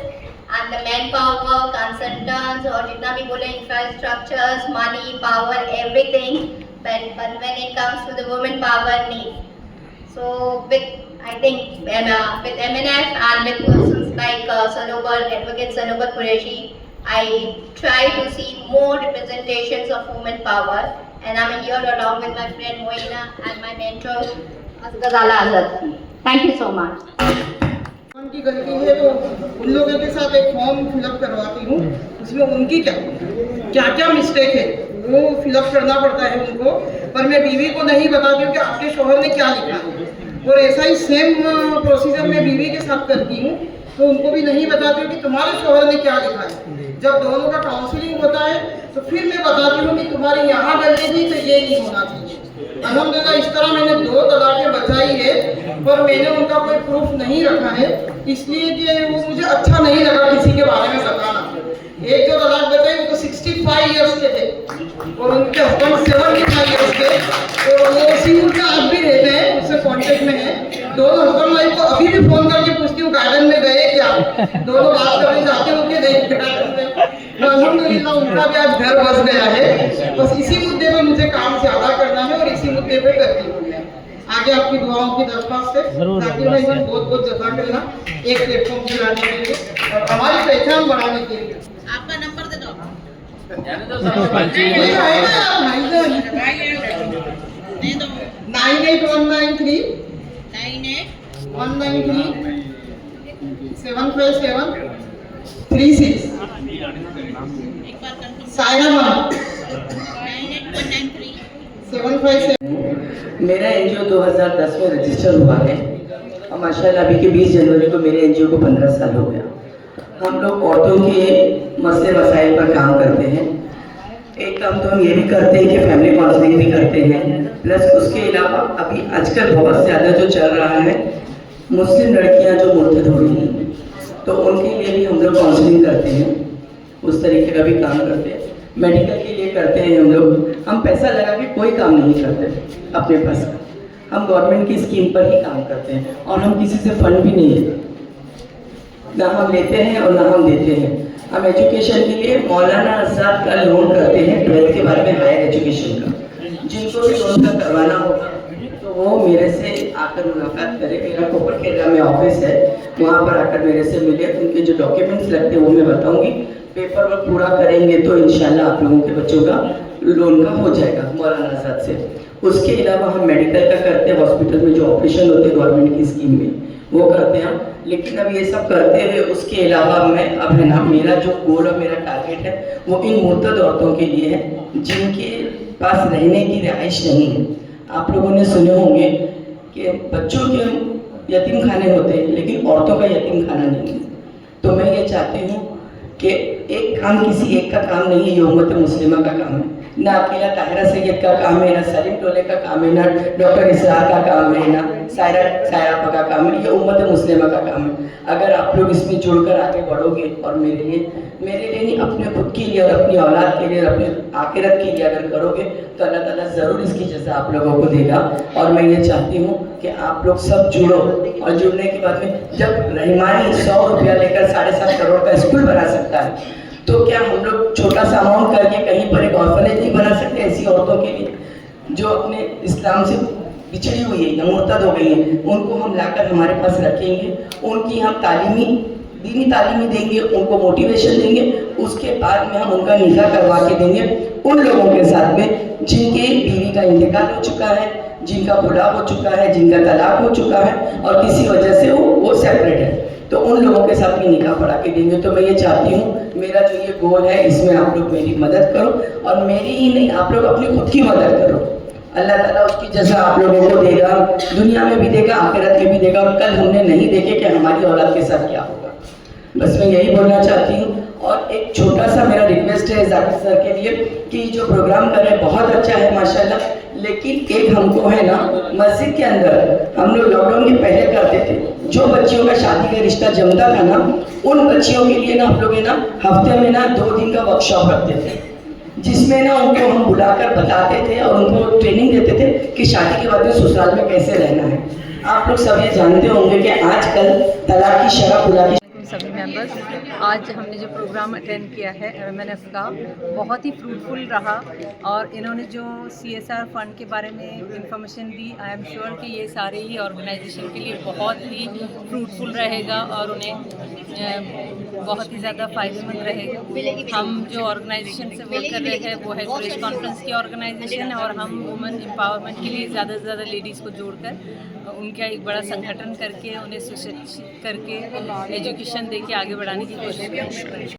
and the manpower, consultants और जितना भी बोले infrastructures, money, power, everything, but when it comes to the women power need. So with I think with MNF and with persons like Sanobar, Advocate Sanobar Qureshi, I try to see more representations of women power, and I'm here along with my friend Moina and my mentor Ghazala Azad. Thank you so much. उनकी गलती है तो उन लोगों के साथ एक फॉर्म फिलअप करवाती हूँ, उसमें उनकी क्या मिस्टेक है वो फिलअप करना पड़ता है उनको, पर मैं बीवी को नहीं बताती हूँ कि आपके शोहर ने क्या लिखा है। और ऐसा ही सेम प्रोसीजर मैं बीवी के साथ करती हूँ, तो उनको भी नहीं बताती हूँ कि तुम्हारे शोहर ने क्या लिखा है। जब दोनों का काउंसलिंग होता है तो फिर मैं बताती हूँ कि तुम्हारी यहाँ गलती तो ये नहीं होना चाहिए। अल्हम्दुलिल्लाह इस तरह मैंने 2 तलाक़ें बचाई है, पर मैंने उनका कोई प्रूफ नहीं रखा है, इसलिए कि वो मुझे अच्छा नहीं लगा किसी के बारे में बताना। एक जो तलाक बताई वो तो 65 ईयर्स के थे और उनके हस्बैंड 75 ईयर्स के, तो वो उसी में आज भी रहते हैं, उससे कॉन्टेक्ट में है। दोनों हस्बैंड वाइफ को अभी भी फोन करके पूछती हूँ गार्डन में गए क्या, दोनों बात करने जाते हो कि नहीं गार्डन में। तो अल्हम्दुलिल्लाह उनका भी आज घर बस गया है। बस इसी मुद्दे पे मुझे काम ज्यादा करना है और इसी मुद्दे पे करती हूँ मैं। आगे आपकी दुआओं की दरख्वास्त है। ताकि भाई बहुत बहुत जज़ाकल्लाह एक प्लेटफॉर्म पे लाने के लिए और हमारी पहचान बढ़ाने के लिए। आपका नंबर दे दो। 98193 757 36 सायना मैम 757। मेरा एनजीओ 2010 में रजिस्टर हुआ है और माशाल्लाह अभी के 20 जनवरी को मेरे एनजीओ को 15 साल हो गया। हम लोग औरतों के मसले मसाइल पर काम करते हैं। एक काम तो हम ये भी करते हैं कि फैमिली काउंसलिंग भी करते हैं, प्लस उसके अलावा अभी आजकल बहुत ज़्यादा जो चल रहा है मुस्लिम लड़कियां जो मुर्तद हो रही हैं, तो उनके लिए भी हम लोग काउंसलिंग करते हैं, उस तरीके का भी काम करते हैं। मेडिकल के लिए करते हैं हम लोग। हम पैसा लगा के कोई काम नहीं करते अपने पास का, हम गवर्नमेंट की स्कीम पर ही काम करते हैं और हम किसी से फंड भी नहीं लेते, ना हम लेते हैं और ना हम देते हैं। हम एजुकेशन के लिए मौलाना आज़ाद का लोन करते हैं 12th के बारे में, हायर एजुकेशन का। जिनको भी लोन का करवाना होगा तो वो मेरे से आकर मुलाकात करें। मेरा कोपर केरला में ऑफिस है, वहाँ पर आकर मेरे से मिले। उनके जो डॉक्यूमेंट्स लगते हैं वो मैं बताऊँगी। पेपर वर्क पूरा करेंगे तो इंशाल्लाह आप लोगों के बच्चों का लोन का हो जाएगा मौलाना आज़ाद से। उसके अलावा हम मेडिकल का करते हैं, हॉस्पिटल में जो ऑपरेशन होते हैं गवर्नमेंट की स्कीम में वो करते हैं। लेकिन अब ये सब करते हुए उसके अलावा मैं अब है ना, मेरा जो गोल और मेरा टारगेट है वो इन मुर्तद औरतों के लिए है जिनके पास रहने की रिहाइश नहीं है। आप लोगों ने सुने होंगे कि बच्चों के यतीम खाने होते हैं लेकिन औरतों का यतीम खाना नहीं है। तो मैं ये चाहती हूँ कि एक काम किसी एक का काम नहीं है, ये उम्मत मुस्लिमा का काम है। ना अकेला ताहिरा सैयद का काम है, ना सलीम टोले का काम है, ना डॉक्टर इसरार का काम है, ना सायरा का काम है, ये उम्मत मुस्लिमा का काम है। अगर आप लोग इसमें जुड़कर आगे बढ़ोगे और मेरे लिए नहीं अपने खुद के लिए और अपनी औलाद के लिए और अपनी आखिरत के लिए अगर करोगे तो अल्लाह ताला ज़रूर इसकी जज़ा आप लोगों को देगा। और मैं ये चाहती हूँ कि आप लोग सब जुड़ो और जुड़ने के बाद में जब रहमानी 100 रुपया लेकर 7.5 करोड़ का स्कूल बना सकता है तो क्या हम लोग छोटा सा अमाउंट करके कहीं पर एक ऑर्फनेज नहीं बना सकते ऐसी औरतों के लिए जो अपने इस्लाम से बिछड़ी हुई है या मुर्तद हो गई है? उनको हम लाकर हमारे पास रखेंगे, उनकी हम दीनी तालीमी देंगे, उनको मोटिवेशन देंगे। उसके बाद में हम उनका निकाह करवा के देंगे उन लोगों के साथ में जिनके बीवी का इंतकाल हो चुका है, जिनका बुढ़ाप हो चुका है, जिनका तलाक हो चुका है और किसी वजह से वो सेपरेट है, तो उन लोगों के साथ में निकाह पढ़ा के देंगे। तो मैं ये चाहती हूँ मेरा जो ये गोल है इसमें आप लोग मेरी मदद करो और मेरी ही नहीं आप लोग अपनी खुद की मदद करो। अल्लाह ताला उसकी जज़ा आप लोगों को देगा, दुनिया में भी देगा, आखिरत में भी देगा। और कल हमने नहीं देखे कि हमारी औलाद के साथ क्या होगा। बस मैं यही बोलना चाहती हूँ। और एक छोटा सा मेरा रिक्वेस्ट है जाकिर सर के लिए कि जो प्रोग्राम कर रहे हैं बहुत अच्छा है माशाल्लाह, लेकिन एक हमको है ना मस्जिद के अंदर हम लोग लॉकडाउन के पहले करते थे, जो बच्चियों का शादी का रिश्ता जमता था ना उन बच्चियों के लिए ना हम लोग ना हफ्ते में ना 2 दिन का वर्कशॉप रखते थे जिसमें ना उनको हम बुलाकर बताते थे और उनको ट्रेनिंग देते थे कि शादी के बाद में ससुराल में कैसे रहना है। आप लोग सब ये जानते होंगे कि आजकल तलाक की शरह बुला की सभी मेंबर्स, आज हमने जो प्रोग्राम अटेंड किया है MMNF का बहुत ही फ्रूटफुल रहा और इन्होंने जो CSR फंड के बारे में information the, I am sure कि ये सारे ही ऑर्गेनाइजेशन के लिए बहुत ही फ्रूटफुल रहेगा और उन्हें बहुत ही ज़्यादा फ़ायदेमंद रहेगा। हम जो ऑर्गेनाइजेशन से वर्क कर रहे हैं वो है सुरेश कॉन्फ्रेंस की ऑर्गेनाइजेशन है और हम वुमेन एम्पावरमेंट के लिए ज़्यादा से ज़्यादा लेडीज़ को जोड़कर उनका एक बड़ा संगठन करके उन्हें सुशिक्षित करके एजुकेशन दे के आगे बढ़ाने की कोशिश करें।